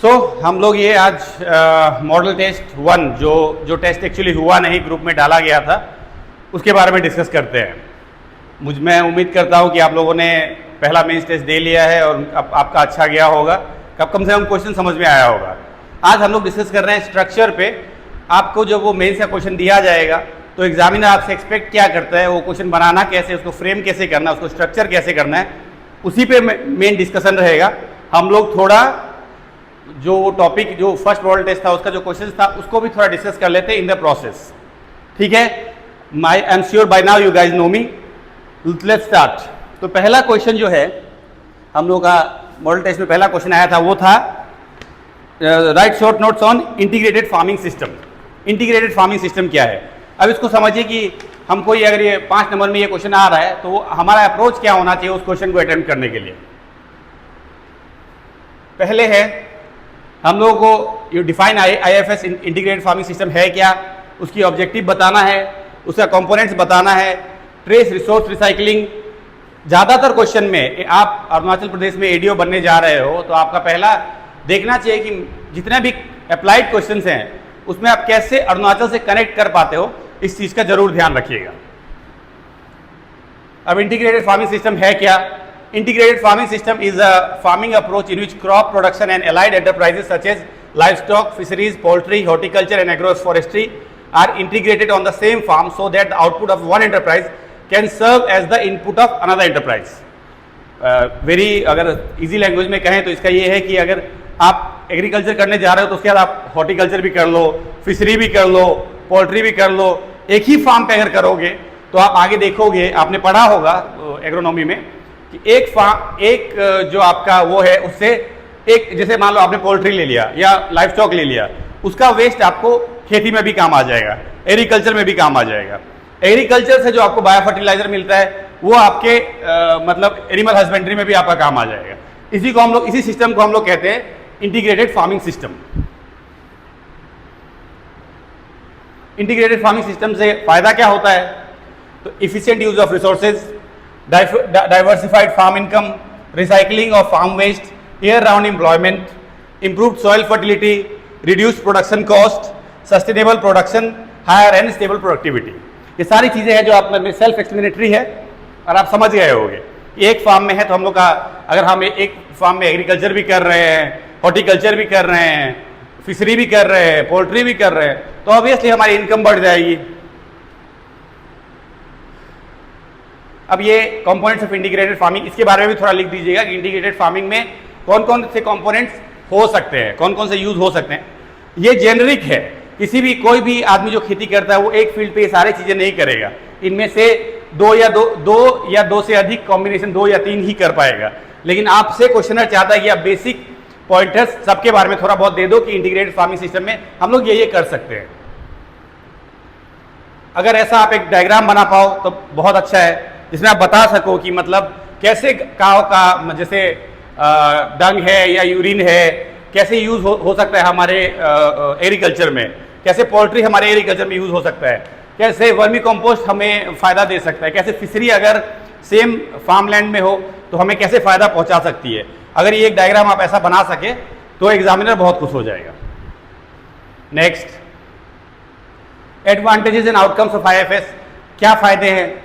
हम लोग ये आज मॉडल टेस्ट 1 जो टेस्ट एक्चुअली हुआ नहीं, ग्रुप में डाला गया था, उसके बारे में डिस्कस करते हैं। मैं उम्मीद करता हूँ कि आप लोगों ने पहला मेंस टेस्ट दे लिया है और आपका अच्छा गया होगा, कम से कम क्वेश्चन समझ में आया होगा। आज हम लोग डिस्कस कर रहे हैं स्ट्रक्चर पे। आपको जब वो मेंस का क्वेश्चन दिया जाएगा तो एग्जामिनर आपसे एक्सपेक्ट क्या करता है, वो क्वेश्चन बनाना कैसे, उसको फ्रेम कैसे करना, उसको स्ट्रक्चर कैसे करना है, उसी पे मेन डिस्कशन रहेगा। हम लोग थोड़ा जो टॉपिक जो फर्स्ट मॉडल टेस्ट था उसका जो क्वेश्चन था उसको भी थोड़ा डिस्कस कर लेते हैं इन द प्रोसेस, ठीक है। I am sure by now you guys know me. Let's start. तो पहला क्वेश्चन जो है हम लोग का मॉडल टेस्ट में पहला क्वेश्चन आया था वो था right short notes on integrated farming system. Integrated farming system क्या है? अब इसको समझिए कि हमको ये अगर ये 5 नंबर में ये क्वेश्चन आ रहा है तो हमारा अप्रोच क्या होना चाहिए उस क्वेश्चन को अटेम्प्ट करने के लिए। पहले है हम लोगों को ये define IFS integrated farming system है क्या, उसकी ऑब्जेक्टिव बताना है, उसका कंपोनेंट्स बताना है, ट्रेस रिसोर्स रिसाइकलिंग। ज़्यादातर क्वेश्चन में आप अरुणाचल प्रदेश में एडीओ बनने जा रहे हो तो आपका पहला देखना चाहिए कि जितने भी अप्लाइड क्वेश्चंस हैं उसमें आप कैसे अरुणाचल से कनेक्ट कर पाते हो, इस चीज़ का जरूर ध्यान रखिएगा। अब इंटीग्रेटेड फार्मिंग सिस्टम है क्या? Integrated farming system is a farming approach in which crop production and allied enterprises such as livestock, fisheries, poultry, horticulture and agroforestry are integrated on the same farm so that the output of one enterprise can serve as the input of another enterprise. Very अगर easy language में कहें तो इसका ये है कि अगर आप एग्रीकल्चर करने जा रहे हो तो उसके बाद आप हॉर्टिकल्चर भी कर लो, फिशरी भी कर लो, पोल्ट्री भी कर लो। एक ही फार्म पे अगर करोगे तो आप आगे देखोगे, आपने पढ़ा होगा एग्रोनॉमी में कि एक जो आपका वो है उससे एक, जैसे मान लो आपने पोल्ट्री ले लिया या लाइफ स्टॉक ले लिया, उसका वेस्ट आपको खेती में भी काम आ जाएगा, एग्रीकल्चर में भी काम आ जाएगा। एग्रीकल्चर से जो आपको बायो फर्टिलाइजर मिलता है वो आपके मतलब एनिमल हस्बेंड्री में भी आपका काम आ जाएगा। इसी सिस्टम को हम लोग कहते हैं integrated farming system. Integrated farming system से फायदा क्या होता है? तो efficient use of resources, diversified farm income, recycling of farm waste, year-round employment, improved soil fertility, reduced production cost, sustainable production, higher and stable productivity। ये सारी चीज़ें हैं जो आप में सेल्फ एक्सप्लेनेटरी है और आप समझ गए होंगे। एक फार्म में है तो हम लोग का, अगर हम एक फार्म में एग्रीकल्चर भी कर रहे हैं, हॉर्टिकल्चर भी कर रहे हैं, फिशरी भी कर रहे हैं, पोल्ट्री भी कर रहे हैं, तो ऑब्वियसली हमारी इनकम बढ़ जाएगी। अब ये कंपोनेंट्स ऑफ इंटीग्रेटेड फार्मिंग, इसके बारे में भी थोड़ा लिख दीजिएगा कि इंटीग्रेटेड फार्मिंग में कौन कौन से कंपोनेंट्स हो सकते हैं, कौन कौन से यूज हो सकते हैं। ये जेनरिक है, किसी भी कोई भी आदमी जो खेती करता है वो एक फील्ड पे ये सारी चीजें नहीं करेगा। इनमें से दो या दो से अधिक कॉम्बिनेशन, 2 या 3 ही कर पाएगा। लेकिन आपसे क्वेश्चनर चाहता है कि आप बेसिक पॉइंटर्स सबके बारे में थोड़ा बहुत दे दो कि इंटीग्रेटेड फार्मिंग सिस्टम में हम लोग ये कर सकते हैं। अगर ऐसा आप एक डायग्राम बना पाओ तो बहुत अच्छा है, जिसमें आप बता सको कि मतलब कैसे काव का जैसे डंग है या यूरिन है कैसे यूज हो सकता है हमारे एग्रीकल्चर में, कैसे पोल्ट्री हमारे एग्रीकल्चर में यूज हो सकता है, कैसे वर्मी कंपोस्ट हमें फायदा दे सकता है, कैसे फिशरी अगर सेम फार्मलैंड में हो तो हमें कैसे फायदा पहुंचा सकती है। अगर ये एक डायग्राम आप ऐसा बना सके तो एग्जामिनर बहुत खुश हो जाएगा। Next, advantages and outcomes of IFS. क्या फायदे हैं?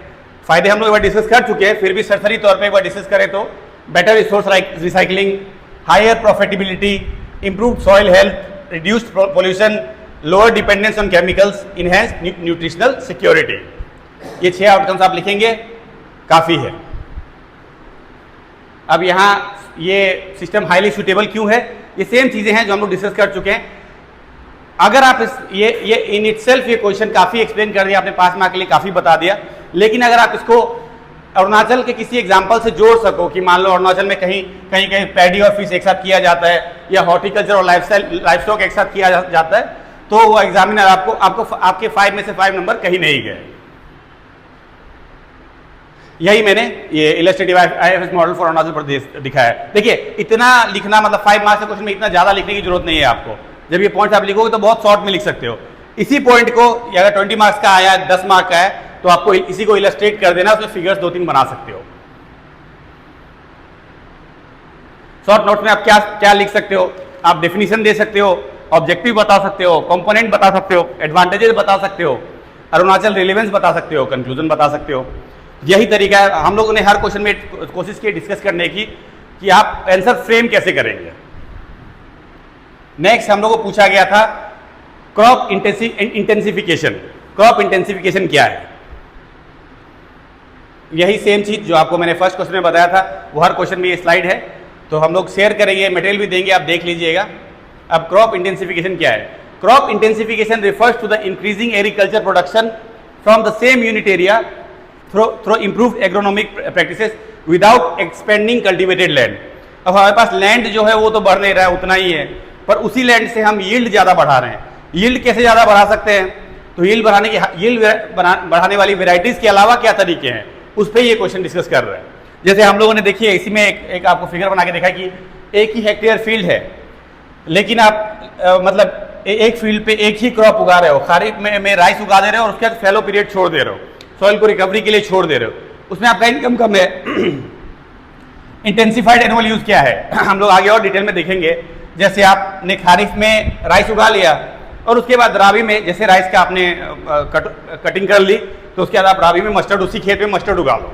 फायदे हम लोग एक बार डिस्कस कर चुके हैं, फिर भी सरसरी तौर पे एक बार डिस्कस करें तो better resource recycling, higher profitability, improved soil health, reduced pollution, lower dependence on chemicals, enhance nutritional security. ये 6 आउटकम्स आप लिखेंगे, काफ़ी है। अब यहाँ ये सिस्टम हाईली सूटेबल क्यों है? ये सेम चीज़ें हैं जो हम लोग डिस्कस कर चुके हैं। अगर आप ये इन इटसेल्फ ये क्वेश्चन काफ़ी एक्सप्लेन कर दिया आपने, 5 मार्क के लिए काफ़ी बता दिया। लेकिन अगर आप इसको अरुणाचल के किसी एग्जाम्पल से जोड़ सको कि मान लो अरुणाचल में कहीं पैडी और फिश एक साथ किया जाता है या हॉर्टिकल्चर और लाइफ स्टॉक एक साथ किया जाता है, तो वो एग्जामिनर आपके 5 में से 5 नंबर कहीं नहीं गए। यही मैंने ये illustrative IFS model for Arunachal Pradesh दिखाया है। देखिए इतना लिखना, मतलब 5 मार्क्स के क्वेश्चन में इतना ज़्यादा लिखने की जरूरत नहीं है आपको। जब ये पॉइंट आप लिखोगे तो बहुत शॉर्ट में लिख सकते हो। इसी पॉइंट को अगर 20 मार्क्स का आया, 10 मार्क का है, तो आपको इसी को इलस्ट्रेट कर देना, उसमें फिगर्स 2-3 बना सकते हो। शॉर्ट नोट्स में आप क्या लिख सकते हो? आप डेफिनेशन दे सकते हो, ऑब्जेक्टिव बता सकते हो, कंपोनेंट बता सकते हो, एडवांटेजेस बता सकते हो, अरुणाचल रिलेवेंस बता सकते हो, कंक्लूजन बता सकते हो। यही तरीका है। हम लोगों ने हर क्वेश्चन में कोशिश की डिस्कस करने की कि आप आंसर फ्रेम कैसे करेंगे। नेक्स्ट हम लोगों को पूछा गया था क्रॉप इंटेंसिफिकेशन। क्रॉप इंटेंसिफिकेशन क्या है? यही सेम चीज जो आपको मैंने फर्स्ट क्वेश्चन में बताया था, वो हर क्वेश्चन में ये स्लाइड है, तो हम लोग शेयर करेंगे, मटेरियल भी देंगे, आप देख लीजिएगा। अब क्रॉप इंटेंसिफिकेशन क्या है? Crop intensification refers to the increasing agriculture production from the same unit area through improved agronomic practices without expanding cultivated land. अब हमारे पास लैंड जो है वो तो बढ़ नहीं रहा है, उतना ही है, पर उसी लैंड से हम यील्ड ज़्यादा बढ़ा रहे हैं। यील्ड कैसे ज़्यादा बढ़ा सकते हैं? तो यील्ड बढ़ाने वाली वेराइटीज़ के अलावा क्या तरीके हैं, उस पर ये क्वेश्चन डिस्कस कर रहे हैं। जैसे हम लोगों ने देखिए इसी में एक आपको फिगर बना के देखा कि एक ही हेक्टेयर फील्ड है, लेकिन आप मतलब एक फील्ड पे एक ही क्रॉप उगा रहे हो, खरीफ में राइस उगा दे रहे हो और उसके बाद फैलो पीरियड छोड़ दे रहे हो, सॉइल को रिकवरी के लिए छोड़ दे रहे हो, उसमें आपका इनकम कम है। इंटेंसिफाइड एनुअल यूज क्या है? हम लोग आगे और डिटेल में देखेंगे। जैसे आपने खरीफ में राइस उगा लिया और उसके बाद राबी में जैसे राइस का आपने कटिंग कर ली, तो उसके बाद आप राबी में मस्टर्ड, उसी खेत में मस्टर्ड उगा लो,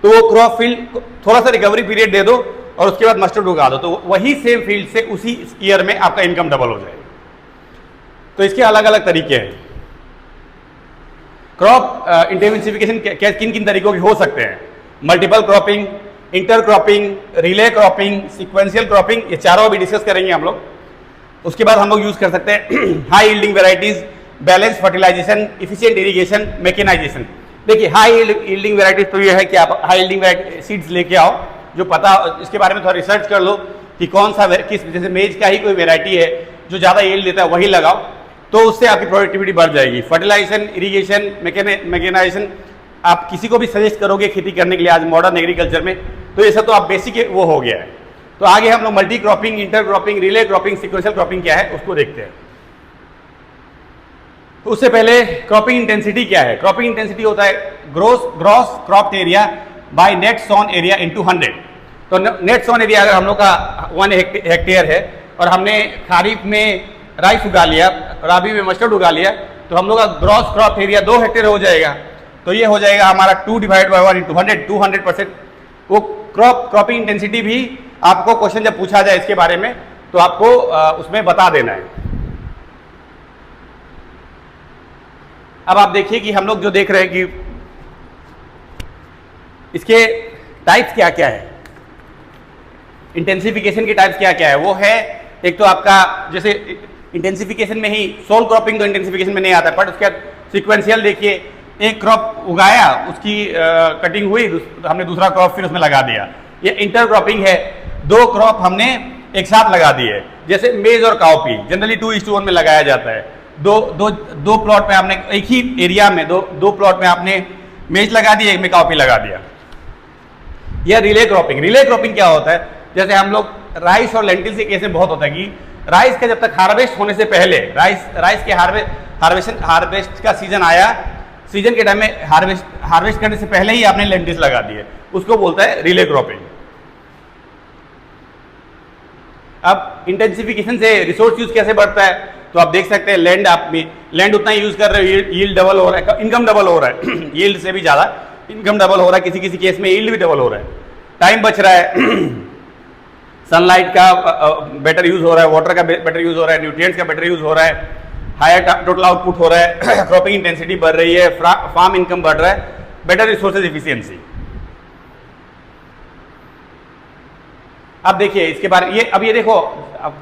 तो वो क्रॉप फील्ड थोड़ा सा रिकवरी पीरियड दे दो और उसके बाद मस्टर्ड उगा दो, तो वही सेम फील्ड से उसी ईयर में आपका इनकम डबल हो जाएगा। तो इसके अलग अलग तरीके हैं। क्रॉप इंटेंसिफिकेशन किन किन तरीकों के हो सकते हैं? Multiple cropping, inter cropping, relay cropping, sequential cropping, ये चारों अभी डिस्कस करेंगे हम लोग। उसके बाद हम लोग यूज कर सकते हैं high yielding varieties, balance fertilization, efficient irrigation, mechanization. देखिए हाई यील्डिंग वेराइटीज तो ये है कि आप हाई यील्डिंग सीड्स लेके आओ, जो पता इसके बारे में थोड़ा रिसर्च कर लो कि कौन सा किस, जैसे मेज का ही कोई वेराइटी है जो ज़्यादा यील्ड देता है वही लगाओ, तो उससे आपकी प्रोडक्टिविटी बढ़ जाएगी। फर्टिलाइजेशन, इरिगेशन, मैकेनाइजेशन, आप किसी को भी सजेस्ट करोगे खेती करने के लिए आज मॉडर्न एग्रीकल्चर में, तो ये सब तो आप बेसिक वो हो गया है। तो आगे हम लोग multi cropping, inter cropping, relay cropping, sequential cropping क्या है उसको देखते हैं। उससे पहले क्रॉपिंग इंटेंसिटी क्या है? क्रॉपिंग इंटेंसिटी होता है gross cropped area by net sown area into 100। तो नेट सोन एरिया अगर हम लोग का 1 हेक्टेयर है और हमने खरीफ में राइस उगा लिया, राबी में मस्टर्ड उगा लिया, तो हम लोग का ग्रॉस क्रॉप एरिया 2 हेक्टेयर हो जाएगा। तो ये हो जाएगा हमारा 2 डिवाइड बाय 1 इंटू 100, 200%। वो क्रॉपिंग इंटेंसिटी भी आपको क्वेश्चन जब पूछा जाए इसके बारे में तो आपको उसमें बता देना है। अब आप देखिए कि हम लोग जो देख रहे हैं कि इसके टाइप्स क्या क्या है, इंटेंसिफिकेशन के टाइप्स क्या क्या है। वो है एक तो आपका जैसे इंटेंसिफिकेशन में ही सोल क्रॉपिंग तो इंटेंसिफिकेशन में नहीं आता, बट उसके बाद सिक्वेंशियल देखिए, एक क्रॉप उगाया, उसकी कटिंग हुई, हमने दूसरा क्रॉप फिर उसमें लगा दिया। ये इंटर क्रॉपिंग है, 2 क्रॉप हमने एक साथ लगा दिए, जैसे मेज और काउपी जनरली 2:1 में लगाया जाता है। दो प्लॉट में आपने एक ही एरिया में दो प्लॉट में आपने मेज लगा दी, एक में काउपी लगा दिया। यह रिले क्रॉपिंग। रिले क्रॉपिंग क्या होता है? जैसे हम लोग राइस और लेंटिल्स के केस में बहुत होता है कि राइस का जब तक हार्वेस्ट होने से पहले, राइस के हार्वेस्ट का सीजन आया, सीजन के टाइम में हार्वेस्ट करने से पहले ही आपने लेंटिल्स लगा दिए, उसको बोलता है रिले क्रॉपिंग। अब इंटेंसिफिकेशन से रिसोर्स यूज कैसे बढ़ता है? तो आप देख सकते हैं लैंड उतना यूज कर रहे हो, यील्ड डबल हो रहा है, इनकम डबल हो रहा है यील्ड से भी ज्यादा इनकम डबल हो रहा है, किसी किसी केस में यील्ड भी डबल हो रहा है, टाइम बच रहा है, सनलाइट का बेटर यूज हो रहा है, वाटर का बेटर यूज हो रहा है, न्यूट्रिएंट्स का बेटर यूज हो रहा है, हायर टोटल आउटपुट हो रहा है, क्रॉपिंग इंटेंसिटी बढ़ रही है, फार्म इनकम बढ़ रहा है, बेटर रिसोर्सेज इफिशियंसी। अब देखिए इसके बारे ये, अब ये देखो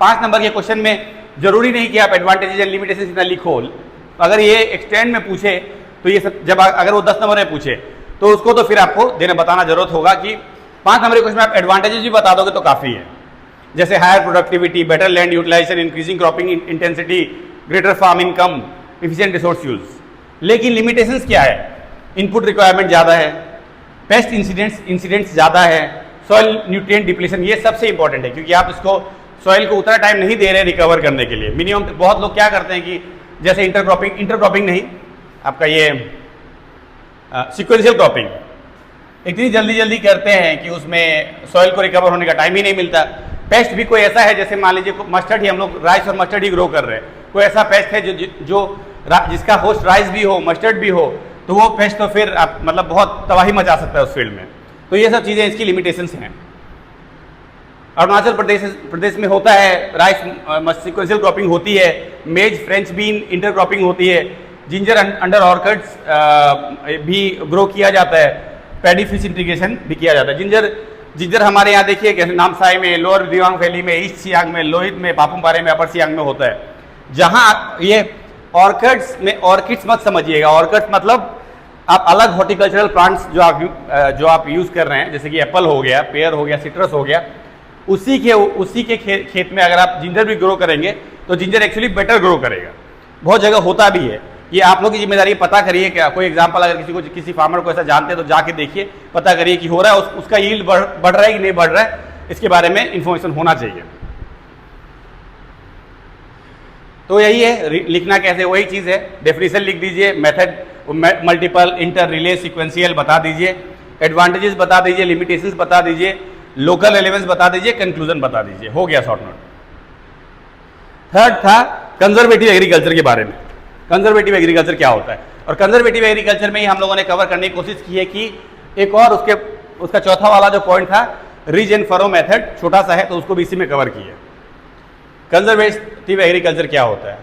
5 नंबर के क्वेश्चन में जरूरी नहीं कि आप एडवांटेजेस एंड लिमिटेशंस इतना लिखो। अगर ये एक्सटेंड में पूछे तो ये सब, जब अगर वो 10 नंबर में पूछे तो उसको तो फिर आपको बताना जरूरत होगा कि 5 नंबर के क्वेश्चन में आप एडवांटेजेस भी बता दोगे तो काफी है। जैसे higher productivity, better land utilization, increasing cropping intensity, greater farm income, efficient resource use. लेकिन लिमिटेशंस क्या है? इनपुट रिक्वायरमेंट ज़्यादा है, पेस्ट इंसिडेंट्स ज़्यादा है, सॉइल न्यूट्रिएंट डिप्लीशन, ये सबसे इंपॉर्टेंट है क्योंकि आप इसको सॉइल को उतना टाइम नहीं दे रहे रिकवर करने के लिए। मिनिमम बहुत लोग क्या करते हैं कि जैसे इंटर क्रॉपिंग नहीं, आपका ये सिक्वेंशियल क्रॉपिंग इतनी जल्दी करते हैं कि उसमें सॉइल को रिकवर होने का टाइम ही नहीं मिलता। पेस्ट भी कोई ऐसा है, जैसे मान लीजिए मस्टर्ड ही, हम लोग राइस और मस्टर्ड ही ग्रो कर रहे हैं, कोई ऐसा पेस्ट है जिसका होस्ट राइस भी हो मस्टर्ड भी हो, तो वो पेस्ट तो फिर आप मतलब बहुत तबाही मचा सकता है उस फील्ड में। तो ये सब चीज़ें इसकी लिमिटेशंस हैं। अरुणाचल प्रदेश में होता है राइस सीक्वेंशियल क्रॉपिंग होती है, मेज फ्रेंच बीन इंटरक्रॉपिंग होती है, जिंजर अंडर ऑर्किड्स भी ग्रो किया जाता है, पैडी फिश इंटीग्रेशन भी किया जाता है। जिंजर हमारे यहाँ देखिए कैसे नामसाई में, लोअर दिबांग वैली में, ईस्ट सियांग में, लोहित में, पापुमपारे में, अपर सियांग में होता है। जहाँ ये ऑर्किड्स में, ऑर्किड्स मत समझिएगा, ऑर्किड्स मतलब आप अलग हॉर्टिकल्चरल प्लांट्स जो आप यूज़ कर रहे हैं, जैसे कि एप्पल हो गया, पेयर हो गया, सिट्रस हो गया, उसी के खेत में अगर आप जिंजर भी ग्रो करेंगे तो जिंजर एक्चुअली बेटर ग्रो करेगा। बहुत जगह होता भी है, ये आप लोग की जिम्मेदारी पता करिए। क्या कोई एग्जांपल अगर किसी फार्मर को ऐसा जानते हैं तो जाके देखिए, पता करिए कि हो रहा है, उसका यील्ड बढ़ रहा है कि नहीं बढ़ रहा है, इसके बारे में इंफॉर्मेशन होना चाहिए। तो यही है, लिखना कैसे, वही चीज़ है। डेफिनेशन लिख दीजिए, method multiple, inter, relay, sequential बता दीजिए, एडवांटेजेस बता दीजिए, लिमिटेशंस बता दीजिए, लोकल रेलेवेंस बता दीजिए, कंक्लूजन बता दीजिए, हो गया शॉर्ट नोट। थर्ड था कंजर्वेटिव एग्रीकल्चर के बारे में। कंजर्वेटिव एग्रीकल्चर क्या होता है, और कंजर्वेटिव एग्रीकल्चर में ही हम लोगों ने कवर करने की कोशिश की है कि एक और उसका चौथा वाला जो पॉइंट था रिज एंड फरो मेथड, छोटा सा है तो उसको भी इसी में कवर किया। कंजर्वेटिव एग्रीकल्चर क्या होता है,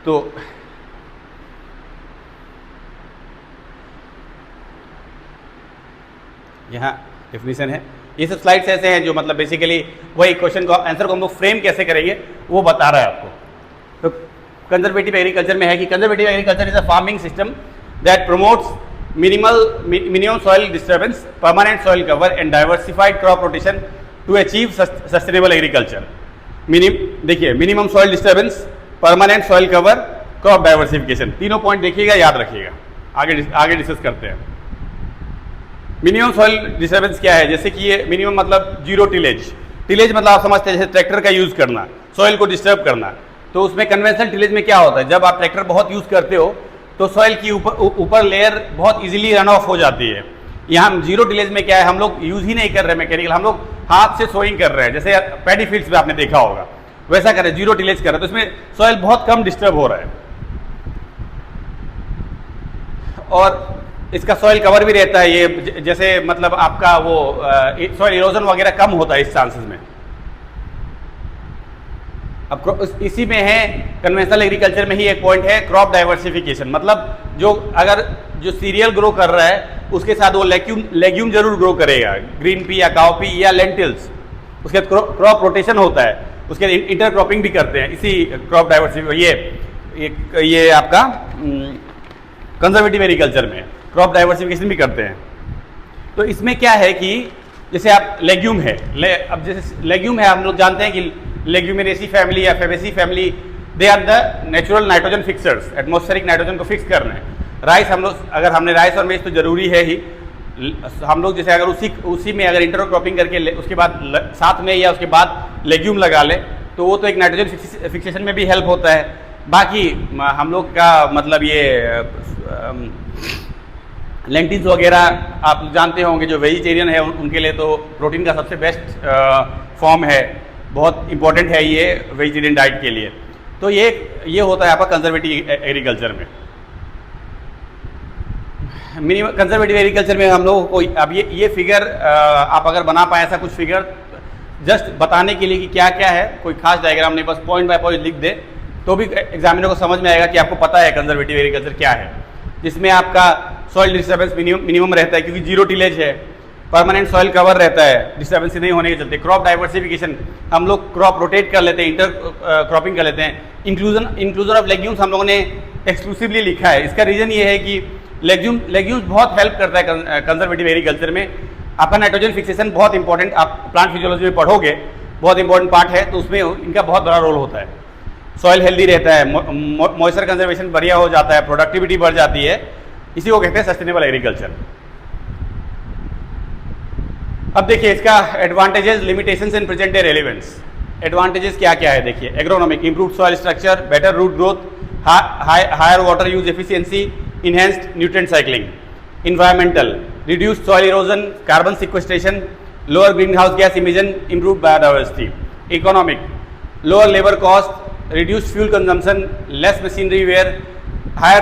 तो यहाँ डेफिनेशन है। ये सब स्लाइड्स ऐसे हैं जो मतलब बेसिकली वही क्वेश्चन को आंसर को हम लोग फ्रेम कैसे करेंगे वो बता रहा है आपको। तो कंजर्वेटिव एग्रीकल्चर में है कि conservative agriculture is a farming system that promotes minimum soil disturbance, permanent soil cover and diversified crop rotation to achieve sustainable agriculture. देखिए, minimum soil disturbance, permanent soil cover, crop diversification, तीनों point देखिएगा, याद रखिएगा, आगे discuss करते हैं। Minimum soil disturbance क्या है, जैसे कि ये मिनिमम मतलब जीरो टिलेज मतलब आप समझते हैं जैसे ट्रैक्टर का यूज़ करना, सॉइल को डिस्टर्ब करना। तो उसमें कन्वेंशनल टिलेज में क्या होता है, जब आप ट्रैक्टर बहुत यूज़ करते हो तो सॉइल की ऊपर लेयर बहुत इजीली रन ऑफ हो जाती है। यहाँ जीरो टिलेज में क्या है, हम लोग यूज़ ही नहीं कर रहे मैकेनिकल, हम लोग हाथ से सोइंग कर रहे हैं, जैसे पैडी फील्ड्स में आपने देखा होगा वैसा कर रहे हैं, जीरो टिलेज कर रहे हैं, तो इसमें सॉइल बहुत कम डिस्टर्ब हो रहा है और इसका सॉइल कवर भी रहता है। ये जैसे मतलब आपका वो सॉइल इरोजन वगैरह कम होता है इस चांसेस में। अब इसी में है कन्वेंशनल एग्रीकल्चर में ही एक पॉइंट है क्रॉप डाइवर्सिफिकेशन, मतलब जो सीरियल ग्रो कर रहा है उसके साथ वो लेग्यूम जरूर ग्रो करेगा, ग्रीन पी या काउपी या लेंटिल्स, उसके क्रॉप रोटेशन होता है, उसके इंटरक्रॉपिंग भी करते हैं इसी क्रॉप डाइवर्सिफिकेशन। ये आपका कंजर्वेटिव एग्रीकल्चर में क्रॉप डाइवर्सिफिकेशन भी करते हैं। तो इसमें क्या है कि जैसे आप लेग्यूम है, अब जैसे लेग्यूम है, हम लोग जानते हैं कि लेग्यूमिनेसी फैमिली या fabaceae family, they are the natural nitrogen fixers, atmospheric nitrogen को फिक्स करना है। राइस अगर हमने राइस और मेज तो जरूरी है ही, हम लोग जैसे अगर उसी में अगर इंटरक्रॉपिंग करके उसके बाद साथ में या उसके बाद लेग्यूम लगा ले तो वो तो एक नाइट्रोजन फिक्सेशन में भी हेल्प होता है। बाकी हम लोग का मतलब ये लेंटिल्स वगैरह आप जानते होंगे, जो वेजिटेरियन है उनके लिए तो प्रोटीन का सबसे बेस्ट फॉर्म है, बहुत इंपॉर्टेंट है ये वेजिटेरियन डाइट के लिए। तो ये होता है आपका कंजर्वेटिव एग्रीकल्चर में। मिनिमम कंजर्वेटिव एग्रीकल्चर में हम लोग को अब ये फिगर आप अगर बना पाए ऐसा कुछ फिगर जस्ट बताने के लिए कि क्या क्या है, कोई खास डायग्राम नहीं, बस पॉइंट बाय पॉइंट लिख दे तो भी एग्जामिनर को समझ में आएगा कि आपको पता है कंजर्वेटिव एग्रीकल्चर क्या है। जिसमें आपका सॉइल डिस्टर्बेंस मिनिमम रहता है क्योंकि जीरो टिलेज है, परमानेंट सॉइल कवर रहता है डिस्टर्बेंस नहीं होने के चलते, क्रॉप डाइवर्सिफिकेशन, हम लोग क्रॉप रोटेट कर लेते हैं, इंटर क्रॉपिंग कर लेते हैं, इंक्लूजन ऑफ लेग्यूम्स हम लोगों ने एक्सक्लूसिवली लिखा है। इसका रीज़न ये है कि लेग्यूम्स बहुत हेल्प करता है कंजर्वेटिव एग्रीकल्चर में। आपका नाइट्रोजन फिक्सेशन बहुत इंपॉर्टेंट, आप प्लांट फिजियोलॉजी में पढ़ोगे, बहुत इंपॉर्टेंट पार्ट है, तो उसमें इनका बहुत बड़ा रोल होता है। सॉइल हेल्दी रहता है, मॉइस्चर कंजर्वेशन बढ़िया हो जाता है, प्रोडक्टिविटी बढ़ जाती है, इसी को कहते हैं सस्टेनेबल एग्रीकल्चर। अब देखिए इसका advantages, limitations and present day relevance. Advantages क्या क्या है देखिए, agronomic, improved soil structure, better root growth, higher water use efficiency, enhanced nutrient cycling, environmental, reduced soil erosion, carbon sequestration, lower greenhouse gas emission, improved biodiversity. economic, lower labor cost, reduced fuel consumption, less machinery wear, higher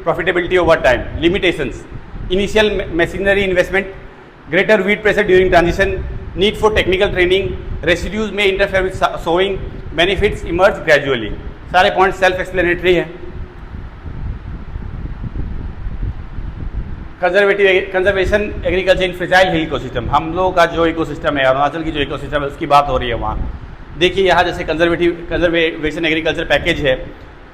profitability over time. Limitations: initial machinery investment, greater weed pressure during transition, need for technical training, residues may interfere with sowing, benefits emerge gradually. सारे point self explanatory है. Conservation agriculture in fragile hill ecosystem, हम लोगों का जो ecosystem है, अरुणाचल की जो ecosystem है उसकी बात हो रही है वहाँ. देखिए यहाँ जैसे कंजर्वेशन एग्रीकल्चर पैकेज है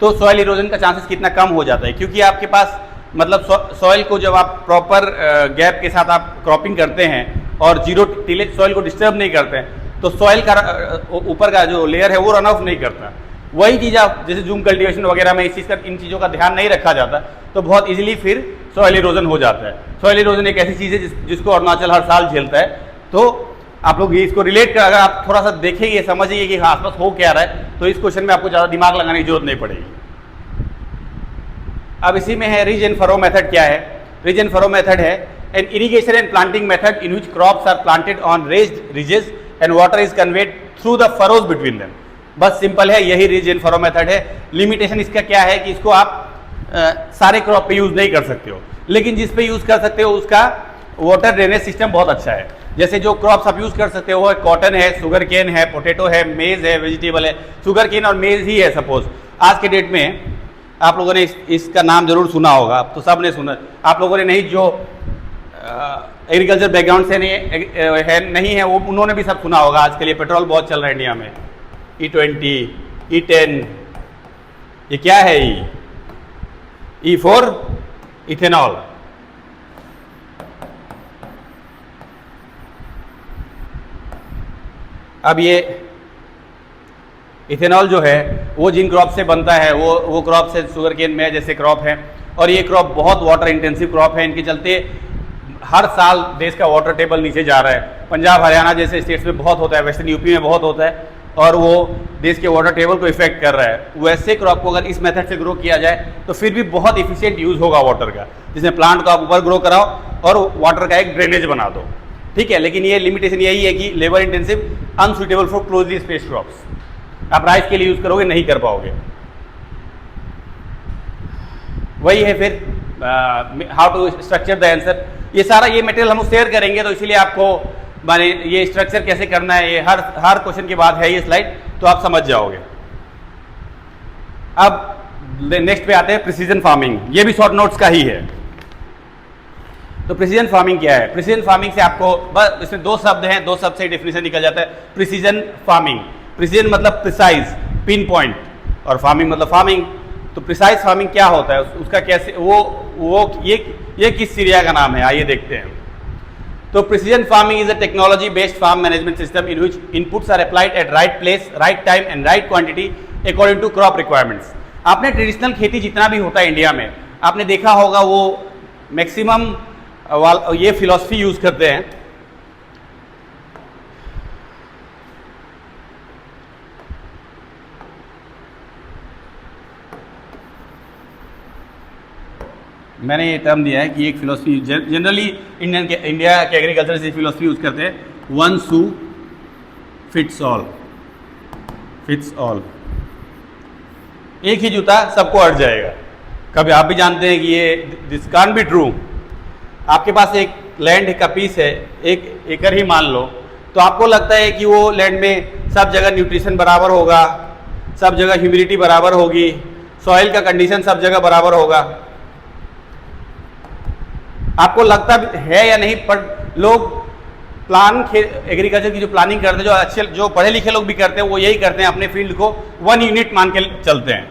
तो सॉइल इरोजन का चांसेस कितना कम हो जाता है, क्योंकि आपके पास मतलब सॉइल को जब आप प्रॉपर गैप के साथ आप क्रॉपिंग करते हैं और जीरो टिलेज सॉइल को डिस्टर्ब नहीं करते हैं तो सॉइल का ऊपर का जो लेयर है वो रन ऑफ नहीं करता. वही चीज़ आप जैसे जूम कल्टीवेशन वगैरह में इस चीज़ का इन चीज़ों का ध्यान नहीं रखा जाता तो बहुत इजीली फिर सॉइल इरोजन हो जाता है. सॉइल इरोजन एक ऐसी चीज़ है जिसको अरुणाचल हर साल झेलता है. तो आप लोग इसको रिलेट कर अगर आप थोड़ा सा देखेंगे समझिए कि हाँ आसपास हो क्या रहा है तो इस क्वेश्चन में आपको ज़्यादा दिमाग लगाने की जरूरत नहीं पड़ेगी. अब इसी में है रिज एंड फरो मेथड. क्या है रिज एंड फरो मेथड? है an irrigation and planting method in which crops are planted on raised ridges and water is conveyed through the furrows between them. बस सिंपल है, यही ridge and furrow method है. Limitation इसका क्या है कि इसको आप सारे क्रॉप पे यूज नहीं कर सकते हो, लेकिन जिस पे यूज कर सकते हो उसका वाटर ड्रेनेज सिस्टम बहुत अच्छा है. जैसे जो क्रॉप्स आप यूज कर सकते हो वो कॉटन है, शुगर केन है, पोटैटो है, मेज है, वेजिटेबल है. शुगर केन और मेज ही है सपोज. आज के डेट में आप लोगों ने इसका नाम जरूर सुना होगा, तो सब ने सुना. आप लोगों ने नहीं जो एग्रीकल्चर बैकग्राउंड से नहीं है वो उन्होंने भी सब सुना होगा. आज के लिए पेट्रोल बहुत चल रहा है इंडिया में. E20, E10, ये क्या है? E4 ethanol. अब ये इथेनॉल जो है वो जिन क्रॉप से बनता है वो क्रॉप से शुगर केन में जैसे क्रॉप है और ये क्रॉप बहुत वाटर इंटेंसिव क्रॉप है. इनके चलते हर साल देश का वाटर टेबल नीचे जा रहा है. पंजाब हरियाणा जैसे स्टेट्स में बहुत होता है, वेस्टर्न यूपी में बहुत होता है और वो देश के वाटर टेबल को इफेक्ट कर रहा है. वैसे क्रॉप को अगर इस मेथड से ग्रो किया जाए तो फिर भी बहुत इफिशिएंट यूज होगा वाटर का, जिसमें प्लांट को आप ऊपर ग्रो कराओ और वाटर का एक ड्रेनेज बना दो. ठीक है, लेकिन ये लिमिटेशन यही है कि labour intensive, unsuitable for closely spaced crops. आप राइस के लिए यूज करोगे नहीं कर पाओगे. वही है फिर how to structure the answer. ये सारा ये मटेरियल हम शेयर करेंगे तो इसीलिए आपको माने ये स्ट्रक्चर कैसे करना है ये हर क्वेश्चन के बाद है ये स्लाइड, तो आप समझ जाओगे. अब नेक्स्ट पे आते हैं प्रिसीजन फार्मिंग. ये भी शॉर्ट नोट्स का ही है. तो प्रिसीजन फार्मिंग क्या है? प्रिसीजन फार्मिंग से आपको बस इसमें दो शब्द हैं, दो शब्द से डेफिनेशन निकल जाता है. प्रिसीजन फार्मिंग, प्रिसीजन मतलब प्रिसाइज, पिन पॉइंट, और फार्मिंग मतलब फार्मिंग. तो प्रिसाइज फार्मिंग क्या होता है, उसका कैसे वो ये किस सीरिया का नाम है, आइए देखते हैं. तो precision farming is a technology based farm management system in which inputs are applied at right place, right time and right quantity according to crop requirements. आपने ट्रेडिशनल खेती जितना भी होता है इंडिया में आपने देखा होगा वो मैक्सिमम ये फिलॉसफी यूज करते हैं. मैंने ये टर्म दिया है कि एक फिलॉसफी जनरली इंडिया के एग्रीकल्चर से फिलॉसफी यूज करते हैं, one shoe fits all. Fits all, एक ही जूता सबको अट जाएगा. कभी आप भी जानते हैं कि ये दिस कांट बी ट्रू. आपके पास एक लैंड का पीस है, एक एकड़ ही मान लो, तो आपको लगता है कि वो लैंड में सब जगह न्यूट्रिशन बराबर होगा, सब जगह ह्यूमिडिटी बराबर होगी, सॉइल का कंडीशन सब जगह बराबर होगा. आपको लगता है या नहीं, पर लोग एग्रीकल्चर की जो प्लानिंग करते हैं, जो अच्छे जो पढ़े लिखे लोग भी करते हैं, वो यही करते हैं, अपने फील्ड को 1 यूनिट मान के चलते हैं.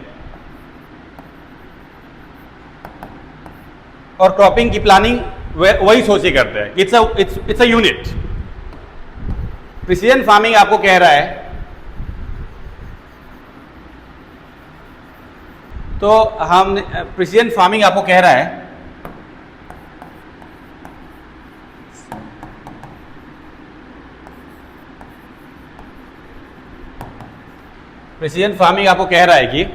और क्रॉपिंग की प्लानिंग वही सोच के करते हैं, it's a unit. Precision farming आपको कह रहा है, तो हम प्रिसीजन फार्मिंग आपको कह रहा है प्रिसीजन फार्मिंग आपको कह रहा है कि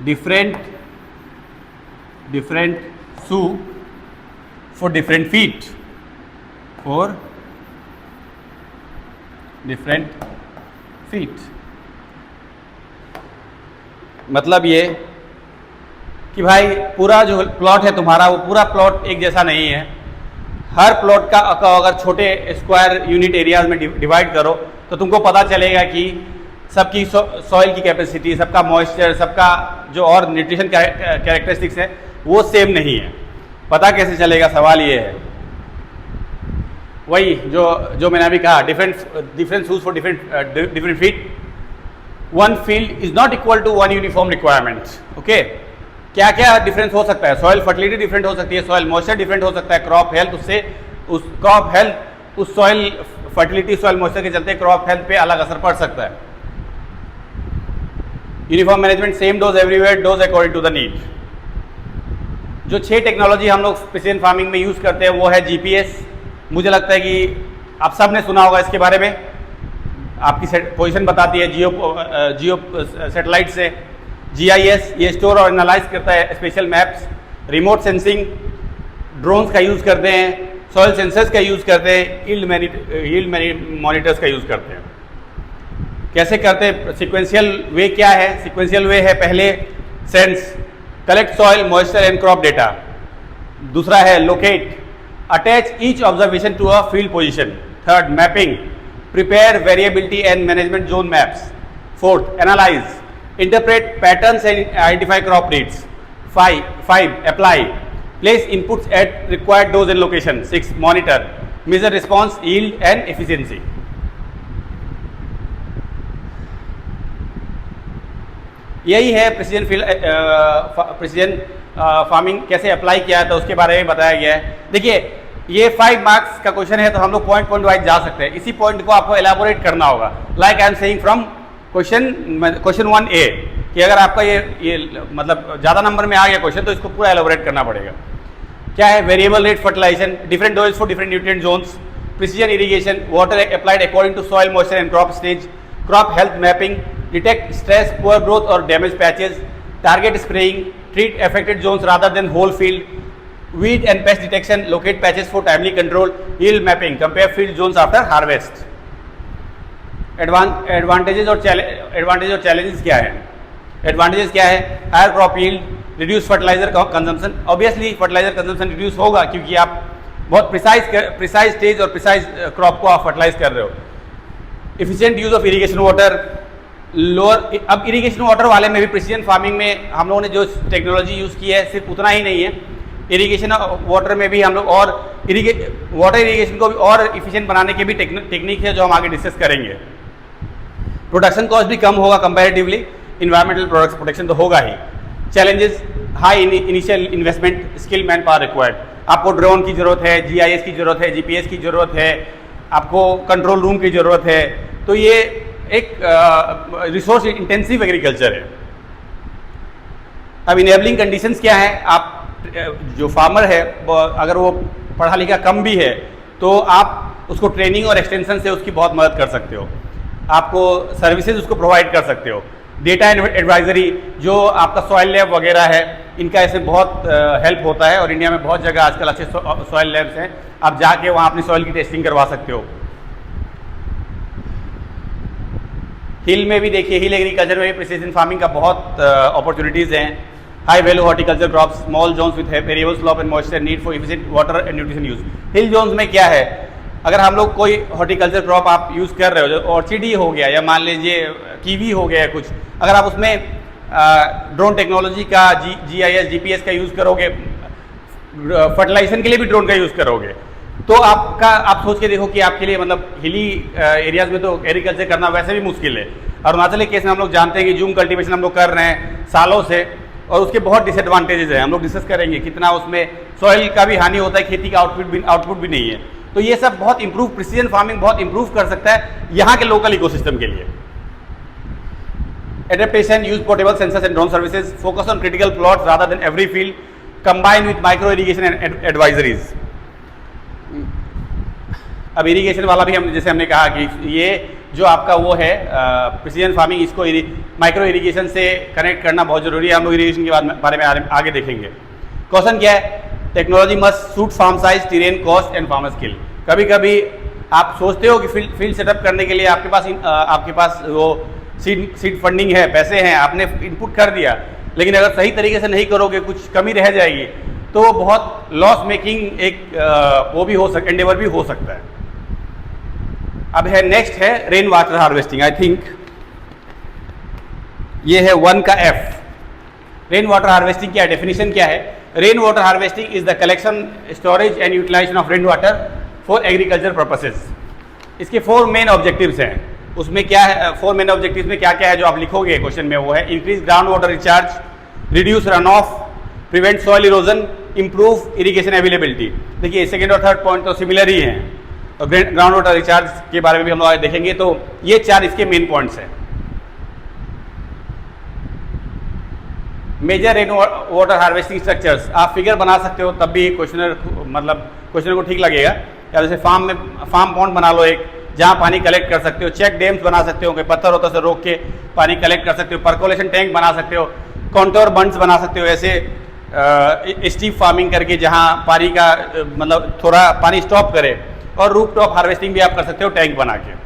different different shoe for different feet, for different feet. मतलब ये कि भाई पूरा जो प्लॉट है तुम्हारा वो पूरा प्लॉट एक जैसा नहीं है। हर प्लॉट का अगर छोटे स्क्वायर यूनिट एरियाज में डिवाइड करो तो तुमको पता चलेगा कि सबकी सॉइल की कैपेसिटी, सबका मॉइस्चर, सबका जो और न्यूट्रिशन कैरेक्टरिस्टिक्स है वो सेम नहीं है। पता कैसे चलेगा, सवाल ये है। वही जो मैंने अभी कहा, different shoes for different feet, one field is not equal to one uniform requirement. Okay, क्या क्या डिफरेंस हो सकता है? सॉइल फर्टिलिटी डिफरेंट हो सकती है, सॉइल मॉइस्चर डिफरेंट हो सकता है, क्रॉप हेल्थ उस क्रॉप हेल्थ उस सॉइल फर्टिलिटी सॉइल मॉइस्चर के चलते क्रॉप हेल्थ पे अलग असर पड़ सकता है। Uniform management, same dose everywhere, dose according to the need. जो 6 टेक्नोलॉजी हम लोग प्रिसिजन फार्मिंग में यूज़ करते हैं वो है जीपीएस। मुझे लगता है कि आप सब ने सुना होगा इसके बारे में। आपकी पोजीशन बताती है जियो सैटेलाइट से। जीआईएस, ये स्टोर और एनालाइज करता है special maps. Remote sensing, drones का यूज़ करते हैं, सॉइल सेंसर्स का यूज़ करते हैं, यील्ड मॉनिटर्स का यूज़ करते हैं। कैसे करते हैं? सिक्वेंशियल वे क्या है? सिक्वेंशियल वे है, पहले sense, collect soil moisture and crop data. दूसरा है locate, attach each observation to a field position. Third, mapping, prepare variability and management zone maps. Fourth, analyze, interpret patterns and identify crop needs. 5, apply, place inputs at required dose and location. 6, monitor, measure response, yield and efficiency. यही है precision farming कैसे apply किया है, तो उसके बारे में बताया गया है। देखिए, ये 5 मार्क्स का क्वेश्चन है तो हम लोग पॉइंट वाइज जा सकते हैं। इसी पॉइंट को आपको एलाबोरेट करना होगा। Like I am saying from question 1A कि अगर आपका ये मतलब ज़्यादा नंबर में आ गया क्वेश्चन तो इसको पूरा एलाबोरेट करना पड़ेगा। क्या है? Variable rate fertilisation, different doses for different nutrient zones, precision irrigation, water applied according to soil moisture and crop stage, crop health mapping, detect stress, poor growth और damage patches, target spraying, treat affected zones rather than whole field, weed and pest detection, locate patches for timely control, yield mapping, compare field zones after harvest. Advantages और challenges क्या है? Advantages क्या है? Higher crop yield, reduce fertilizer consumption. Obviously fertilizer consumption reduce होगा क्योंकि आप बहुत precise stage और प्रिसाइज क्रॉप को आप फर्टिलाइज कर रहे हो। Efficient use of irrigation water, lower. अब इरिगेशन वाटर वाले में भी प्रिसीजन फार्मिंग में हम लोगों ने जो टेक्नोलॉजी यूज़ की है सिर्फ उतना ही नहीं है, इरिगेशन वाटर में भी हम लोग और वाटर इरिगेशन को भी और इफिशिएंट बनाने की भी टेक्निक है जो हम आगे डिस्कस करेंगे। प्रोडक्शन कॉस्ट भी कम होगा कंपैरेटिवली, इन्वायरमेंटल प्रोडक्ट्स प्रोटेक्शन तो होगा ही। Challenges, high initial investment, skill man power required. आपको ड्रोन की ज़रूरत है, जीआईएस की ज़रूरत है, जीपीएस की ज़रूरत है, आपको कंट्रोल रूम की ज़रूरत है। तो ये एक रिसोर्स इंटेंसिव एग्रीकल्चर है। अब इनेबलिंग कंडीशंस क्या है? आप जो फार्मर है अगर वो पढ़ा लिखा कम भी है तो आप उसको ट्रेनिंग और एक्सटेंशन से उसकी बहुत मदद कर सकते हो। आपको सर्विसेज उसको प्रोवाइड कर सकते हो। डेटा एडवाइजरी, जो आपका सॉइल लैब वगैरह है, इनका ऐसे बहुत हेल्प होता है और इंडिया में बहुत जगह आजकल अच्छे सॉइल लैब्स हैं। आप जाके वहाँ अपनी सॉइल की टेस्टिंग करवा सकते हो। हिल में भी देखिए, हिल एग्रीकल्चर में भी प्रिसीजन फार्मिंग का बहुत अपॉर्चुनिटीज़ हैं। High value horticulture crops, small zones with variable slope and moisture, need for efficient water and nutrition use. Hill zones में क्या है? अगर हम लोग कोई हॉर्टिकल्चर क्रॉप आप यूज़ कर रहे हो, जो ऑर्चिड हो गया या मान लीजिए कीवी हो गया कुछ, अगर आप उसमें ड्रोन टेक्नोलॉजी का जीआईएस जीपीएस का यूज़ करोगे, फर्टिलाइजेशन के लिए भी ड्रोन का यूज़ करोगे, तो आप सोच के देखो कि आपके लिए मतलब हिली एरियाज में तो एग्रीकल्चर करना वैसे भी मुश्किल है। अरुणाचल के केस में हम लोग जानते हैं कि जूम कल्टीवेशन हम लोग कर रहे हैं सालों से और उसके बहुत डिसएडवांटेजेस हैं। हम लोग डिस्कस करेंगे कितना उसमें सॉइल का भी हानि होता है, खेती का आउटपुट भी नहीं है। तो ये सब बहुत इंप्रूव, प्रिसीजन फार्मिंग बहुत इंप्रूव कर सकता है यहाँ के लोकल इकोसिस्टम के लिए। Adaptation, use portable sensors and drone services, focus on critical plots rather than every field, combine with micro irrigation and advisories. अब इरिगेशन वाला भी जैसे हमने कहा कि ये जो आपका वो है प्रिसीजन फार्मिंग, इसको माइक्रो इरिगेशन से कनेक्ट करना बहुत ज़रूरी है। हम लोग इरिगेशन के बारे में आगे देखेंगे। क्वेश्चन क्या है, technology must suit farm size, terrain, cost and farmer skill. कभी कभी आप सोचते हो कि फील्ड सेटअप करने के लिए आपके पास वो सीड फंडिंग है, पैसे हैं, आपने इनपुट कर दिया, लेकिन अगर सही तरीके से नहीं करोगे, कुछ कमी रह जाएगी, तो वो बहुत लॉस मेकिंग एक वो भी हो सकता, एंडेवर भी हो सकता है। अब है नेक्स्ट है rain water harvesting. I think ये है 1 का F। रेन वाटर हार्वेस्टिंग क्या डेफिनेशन क्या है? Rain water harvesting is the collection, storage and utilization of rain water for agriculture purposes. इसके 4 मेन ऑब्जेक्टिव्स हैं। उसमें क्या है, 4 मेन ऑब्जेक्टिव्स में क्या क्या है जो आप लिखोगे क्वेश्चन में, वो है increase ground water recharge, reduce run of, prevent soil erosion, improve irrigation availability. देखिए सेकेंड और थर्ड पॉइंट तो सिमिलर ही हैं, और ग्राउंड वाटर रिचार्ज के बारे में भी हम लोग देखेंगे। तो ये 4 इसके मेन पॉइंट्स हैं। Major rain water harvesting structures, आप फिगर बना सकते हो, तब भी क्वेश्चन को ठीक लगेगा। या जैसे फार्म पॉन्ड बना लो एक, जहाँ पानी कलेक्ट कर सकते हो। चेक डैम्स बना सकते हो, कोई पत्थर होता से रोक के पानी कलेक्ट कर सकते हो। पर्कोलेशन टैंक बना सकते हो। कॉन्टोर बंड्स बना सकते हो, ऐसे स्टीप फार्मिंग करके जहाँ पानी का थोड़ा पानी स्टॉप करे। और रूफ टॉप हार्वेस्टिंग भी आप कर सकते हो टैंक बना के।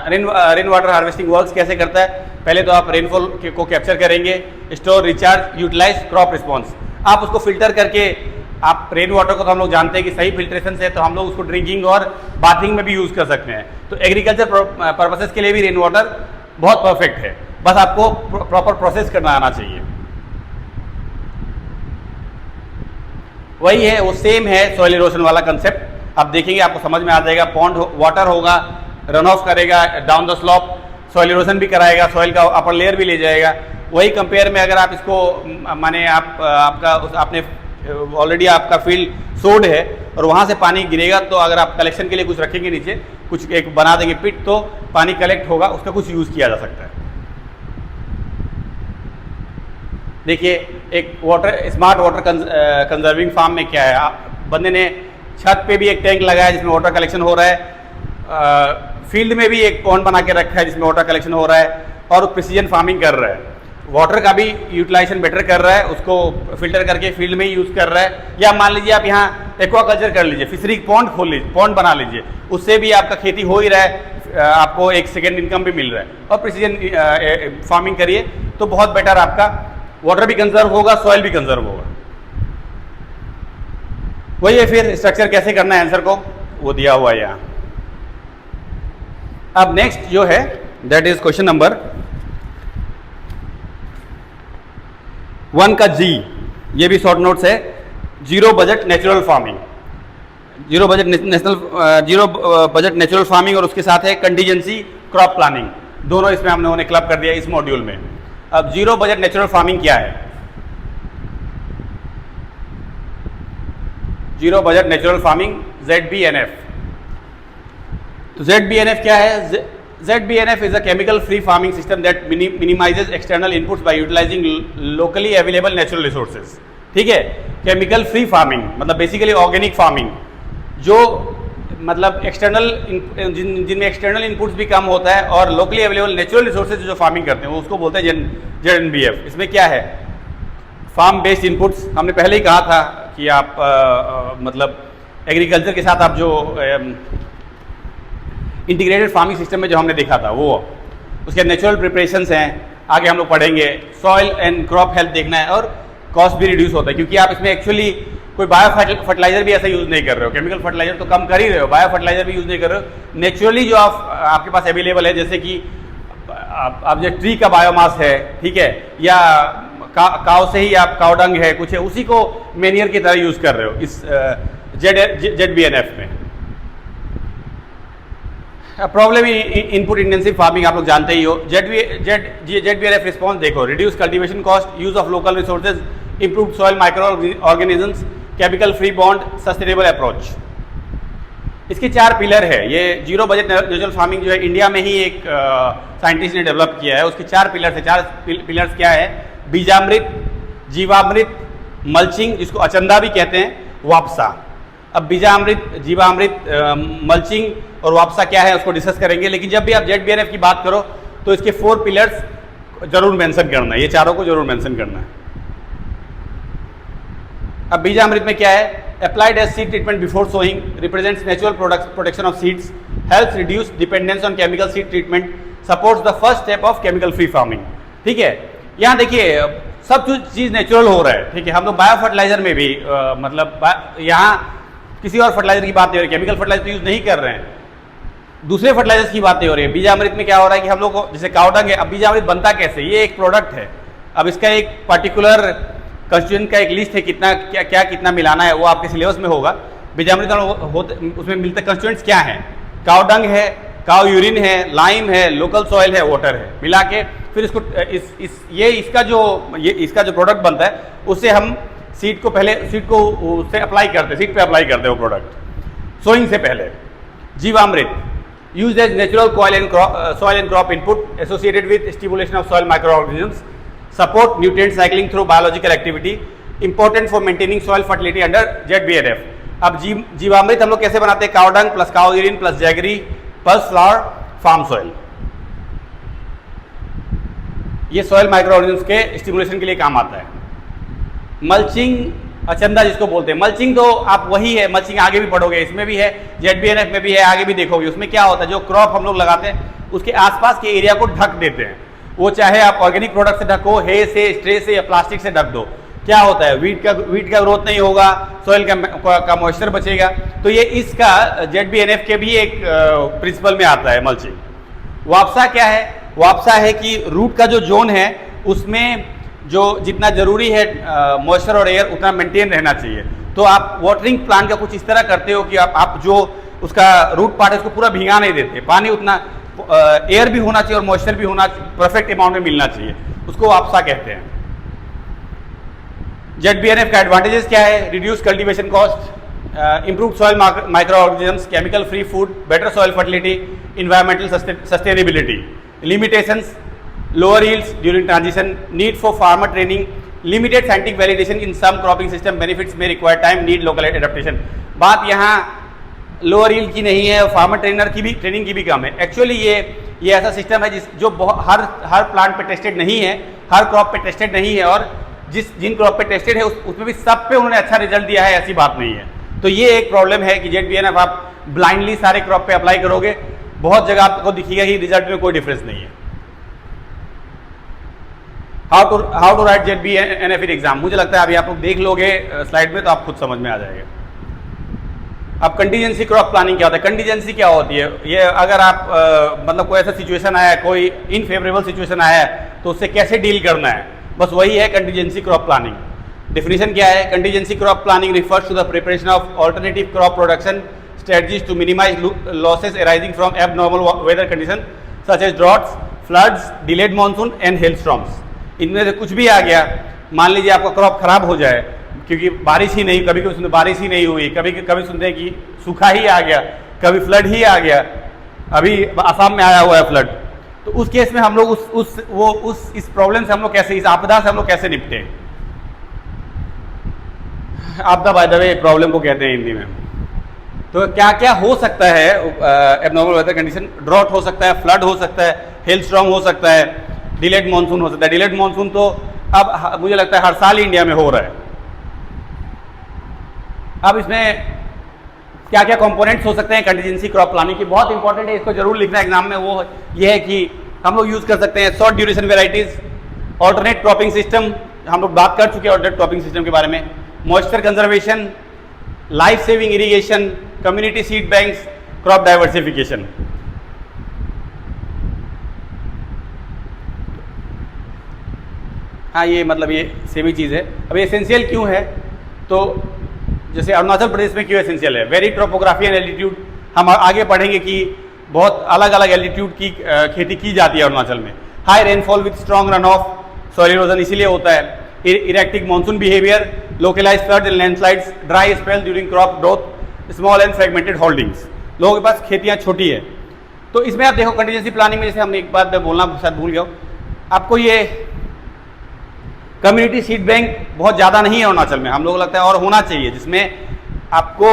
रेन वाटर हार्वेस्टिंग वर्क्स कैसे करता है? पहले तो आप रेनफॉल को कैप्चर करेंगे, store, recharge, utilize, crop response. आप उसको फिल्टर करके, आप रेन वाटर को तो हम लोग जानते हैं कि सही फिल्ट्रेशन से तो हम लोग उसको ड्रिंकिंग और बाथिंग में भी यूज़ कर सकते हैं। तो एग्रीकल्चर पर्पसेस के लिए भी रेन वाटर बहुत परफेक्ट है, बस आपको प्रॉपर प्रोसेस करना आना चाहिए। वही है, वो सेम है सॉइल इरोशन वाला कंसेप्ट। आप देखेंगे आपको समझ में आ जाएगा। पॉन्ड वाटर होगा, रन ऑफ करेगा down the slope, soil erosion भी कराएगा, सॉइल का अपर लेयर भी ले जाएगा। वही कंपेयर में अगर आप इसको माने आपने ऑलरेडी आपका फील्ड सोड है और वहाँ से पानी गिरेगा, तो अगर आप कलेक्शन के लिए कुछ रखेंगे नीचे, कुछ एक बना देंगे पिट, तो पानी कलेक्ट होगा, उसका कुछ यूज़ किया जा सकता है। देखिए एक स्मार्ट वाटर कंजर्विंग फार्म में क्या है, बंदे ने छत पे भी एक टैंक लगाया जिसमें वाटर कलेक्शन हो रहा है, फील्ड में भी एक पॉन्ड बना के रखा है जिसमें वाटर कलेक्शन हो रहा है, और प्रिसीजन फार्मिंग कर रहा है। वाटर का भी यूटिलाइजेशन बेटर कर रहा है, उसको फिल्टर करके फील्ड में ही यूज़ कर रहा है। या मान लीजिए आप यहाँ एक्वाकल्चर कर लीजिए, फिशरी पॉन्ड खोल लीजिए, पॉन्ड बना लीजिए, उससे भी आपका खेती हो ही रहा है, आपको एक सेकेंड इनकम भी मिल रहा है। और प्रिसीजन फार्मिंग करिए तो बहुत बेटर, आपका वाटर भी कंजर्व होगा, सॉइल भी कंजर्व होगा। वही है, फिर स्ट्रक्चर कैसे करना है, आंसर को वो दिया हुआ है यहाँ। अब नेक्स्ट जो है दैट इज क्वेश्चन नंबर 1 का जी, ये भी शॉर्ट नोट्स है। Zero budget natural farming, zero budget natural farming, और उसके साथ है कंटीजेंसी क्रॉप प्लानिंग। दोनों इसमें हम लोगों ने क्लब कर दिया इस मॉड्यूल में। अब जीरो बजट नेचुरल फार्मिंग क्या है? Zero budget natural farming ZBNF। तो ZBNF क्या है? ZBNF is a chemical free farming system that minimizes external inputs by utilizing locally available natural resources। ठीक है, केमिकल फ्री फार्मिंग मतलब बेसिकली ऑर्गेनिक फार्मिंग, जो मतलब एक्सटर्नल जिनमें एक्सटर्नल इनपुट्स भी कम होता है और लोकली अवेलेबल नेचुरल रिसोर्सेज जो फार्मिंग करते हैं वो उसको बोलते हैं ZNBF। इसमें क्या है? Farm based inputs. हमने पहले ही कहा था कि आप मतलब एग्रीकल्चर के साथ आप जो इंटीग्रेटेड फार्मिंग सिस्टम में जो हमने देखा था वो, उसके नेचुरल प्रिपरेशंस हैं, आगे हम लोग पढ़ेंगे। सॉइल एंड क्रॉप हेल्थ देखना है, और कॉस्ट भी रिड्यूस होता है, क्योंकि आप इसमें एक्चुअली कोई बायो फर्टिलाइजर भी ऐसा यूज़ नहीं कर रहे हो। केमिकल फर्टिलाइजर तो कम कर ही रहे हो, बायो फर्टिलाइजर भी यूज़ नहीं कर रहे हो। नेचुरली जो आपके पास अवेलेबल है, जैसे कि आप जो ट्री का बायोमास है, ठीक है, या काव से ही आप कावडंग है, कुछ है, उसी को मेनियर की तरह यूज़ कर रहे हो इस ZBNF में। प्रॉब्लम इनपुट इंटेंसिव फार्मिंग आप लोग जानते ही हो। ZBNF रिस्पॉन्स देखो, reduce cultivation cost, use of local resources, improve soil micro organisms, chemical free bond, sustainable approach. इसके 4 पिलर है। ये जीरो बजट नेचुरल फार्मिंग जो है इंडिया में ही एक साइंटिस्ट ने डेवलप किया है। उसके 4 पिलर्स है। 4 पिलर्स क्या है? बीजामृत, जीवामृत, मल्चिंग जिसको अचंदा भी कहते हैं, वापसा। अब बीजामृत, जीवामृत, मल्चिंग और वापसा क्या है उसको डिस्कस करेंगे। लेकिन जब भी आप ZBNF की बात करो तो इसके 4 पिलर्स जरूर मेंशन करना है, ये चारों को जरूर मेंशन करना है। अब बीजामृत में क्या है, applied as seed treatment before sowing, represents natural protection of seeds, helps reduce dependence on chemical seed treatment, supports the first step of chemical free farming. ठीक है, यहाँ देखिए सब चीज़ नेचुरल हो रहा है। ठीक है, हम लोग बायो फर्टिलाइजर में भी मतलब यहाँ किसी और फर्टिलाइजर की बात नहीं हो रही, केमिकल फर्टिलाइजर यूज़ नहीं कर रहे हैं, दूसरे फर्टिलाइजर्स की बात नहीं हो रही है। बीजामृत में क्या हो रहा है कि हम लोग को जैसे कावडंग है, अब बीजामृत बनता कैसे, ये एक प्रोडक्ट है, अब इसका एक पर्टिकुलर कंस्टिट्यूएंट का एक लिस्ट है, कितना क्या कितना मिलाना है, वो आपके सिलेबस में होगा। बीजामृत उसमें मिलते कंस्टिट्यूएंट्स क्या हैं, कावडंग है, काव यूरिन है, लाइम है, लोकल सॉइल है, वाटर है, मिला के फिर इसको इसका जो प्रोडक्ट बनता है उससे हम सीड को उससे अप्लाई करते हैं, सीड पे अप्लाई करते हैं वो प्रोडक्ट सोइंग से पहले। जीवामृत used as natural soil and crop input associated with stimulation of soil microorganisms, support nutrient cycling through biological activity, important for maintaining soil fertility under ZBNF। अब जीवामृत हम लोग कैसे बनाते हैं, cow dung plus cow urine plus jaggery plus flour farm soil, ये soil microorganisms के stimulation के लिए काम आता है। मल्चिंग अचंदा जिसको बोलते हैं, मल्चिंग तो आप वही है, मल्चिंग आगे भी पढ़ोगे, इसमें भी है, ZBNF में भी है, आगे भी देखोगे। उसमें क्या होता है, जो क्रॉप हम लोग लगाते हैं उसके आसपास के एरिया को ढक देते हैं, वो चाहे आप ऑर्गेनिक प्रोडक्ट से ढको, हे से, स्ट्रे से या प्लास्टिक से ढक दो, क्या होता है, वीट का ग्रोथ नहीं होगा, सॉइल का मॉइस्चर बचेगा। तो ये इसका ZBNF के भी एक प्रिंसिपल में आता है मल्चिंग। वापसा क्या है, वापसा है कि रूट का जो जोन है उसमें जो जितना जरूरी है मॉइस्चर और एयर उतना मेंटेन रहना चाहिए। तो आप वाटरिंग प्लांट का कुछ इस तरह करते हो कि आप जो उसका रूट पार्ट है उसको पूरा भीगा नहीं देते, पानी उतना एयर भी होना चाहिए और मॉइस्चर भी होना, परफेक्ट अमाउंट में मिलना चाहिए, उसको वापसा कहते हैं। ZBNF का एडवांटेजेस क्या है, reduce cultivation cost, improved soil microorganisms, chemical free food, better soil fertility, environmental sustainability, limitations, lower yields during transition, need for farmer training, limited scientific validation in some cropping system, benefits may require time, need local adaptation। बात यहाँ lower yield की नहीं है, farmer training की भी कम है। Actually ये ऐसा सिस्टम है जो हर प्लांट पे टेस्टेड नहीं है, हर क्रॉप पे टेस्टेड नहीं है, और जिन क्रॉप पे टेस्टेड है उसमें भी सब पे उन्होंने अच्छा रिजल्ट दिया है, ऐसी बात नहीं है। तो ये एक प्रॉब्लम है कि ZBNF आप ब्लाइंडली सारे क्रॉप पे अप्लाई करोगे, बहुत जगह आपको दिखेगा कि रिजल्ट में कोई डिफरेंस नहीं है। How to write ZBNF in exam, मुझे लगता है अभी आप लोग देख लोगे स्लाइड में तो आप खुद समझ में आ जाएगा। अब कंटीजेंसी क्रॉप प्लानिंग क्या होता है, कंटीजेंसी क्या होती है, ये अगर आप मतलब कोई ऐसा सिचुएशन आया है, कोई इनफेवरेबल सिचुएशन आया है तो उससे कैसे डील करना है, बस वही है कंटीजेंसी क्रॉप प्लानिंग। डेफिनेशन क्या है, contingency crop planning refers to the preparation of alternative crop production strategies to minimise losses arising from abnormal weather condition such as droughts, floods, delayed monsoon and hailstorms. इनमें से कुछ भी आ गया, मान लीजिए आपका क्रॉप खराब हो जाए क्योंकि बारिश ही नहीं, कभी सुनते बारिश ही नहीं हुई, कभी सुनते हैं कि सूखा ही आ गया, कभी फ्लड ही आ गया, अभी आसाम में आया हुआ है फ्लड। तो उस केस में हम लोग इस प्रॉब्लम से हम लोग कैसे, इस आपदा से हम लोग कैसे निपटे। आपदा बाय द वे प्रॉब्लम को कहते हैं हिंदी में। तो क्या क्या हो सकता है एबनॉर्मल वेदर कंडीशन, ड्रॉट हो सकता है, फ्लड हो सकता है, हेल स्टॉर्म हो सकता है, डिलेड मानसून हो सकता है। डिलेड मानसून तो अब मुझे लगता है हर साल इंडिया में हो रहा है। अब इसमें क्या क्या कंपोनेंट्स हो सकते हैं कंटीजेंसी क्रॉप प्लानिंग की, बहुत इंपॉर्टेंट है, इसको जरूर लिखना एग्जाम में। वो ये है कि हम लोग यूज कर सकते हैं short duration varieties, alternate cropping system, हम लोग बात कर चुके हैं ऑल्टरनेट क्रॉपिंग सिस्टम के बारे में, moisture conservation, life saving irrigation, community seed banks, crop diversification. हाँ, ये मतलब ये सेम ही चीज़ है। अब एसेंशियल क्यों है, तो जैसे अरुणाचल प्रदेश में क्यों एसेंशियल है, वेरी ट्रोपोग्राफी एंड एल्टीट्यूड, हम आगे पढ़ेंगे कि बहुत अलग अलग एल्टीट्यूड की खेती की जाती है अरुणाचल में। High rainfall with strong run of, soil erosion इसीलिए होता है, erratic monsoon behaviour, localise flood and landslides, dry spell during crop growth, small and fragmented holdings, लोगों के पास खेतियाँ छोटी है। तो इसमें आप देखो कंटीजेंसी प्लानिंग में, जैसे हमने एक बात बोलना शायद भूल गया, आपको ये कम्युनिटी सीड बैंक बहुत ज़्यादा नहीं है अरुणाचल में, हम लोग लगता है और होना चाहिए, जिसमें आपको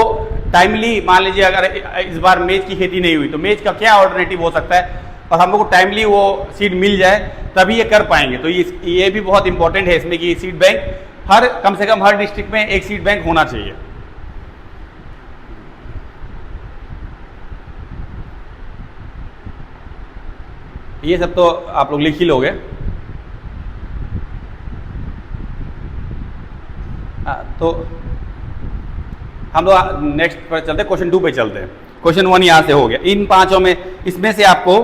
टाइमली, मान लीजिए अगर इस बार मेज की खेती नहीं हुई तो मेज का क्या ऑल्टरनेटिव हो सकता है, और हम लोग को टाइमली वो सीड मिल जाए तभी ये कर पाएंगे। तो ये भी बहुत इंपॉर्टेंट है इसमें कि सीड बैंक हर कम से कम हर डिस्ट्रिक्ट में एक सीड बैंक होना चाहिए। ये सब तो आप लोग लिख ही लोगे। तो हम लोग नेक्स्ट पर चलते हैं, क्वेश्चन 2 पे चलते हैं। क्वेश्चन 1 यहाँ से हो गया। इन पांचों में इसमें से आपको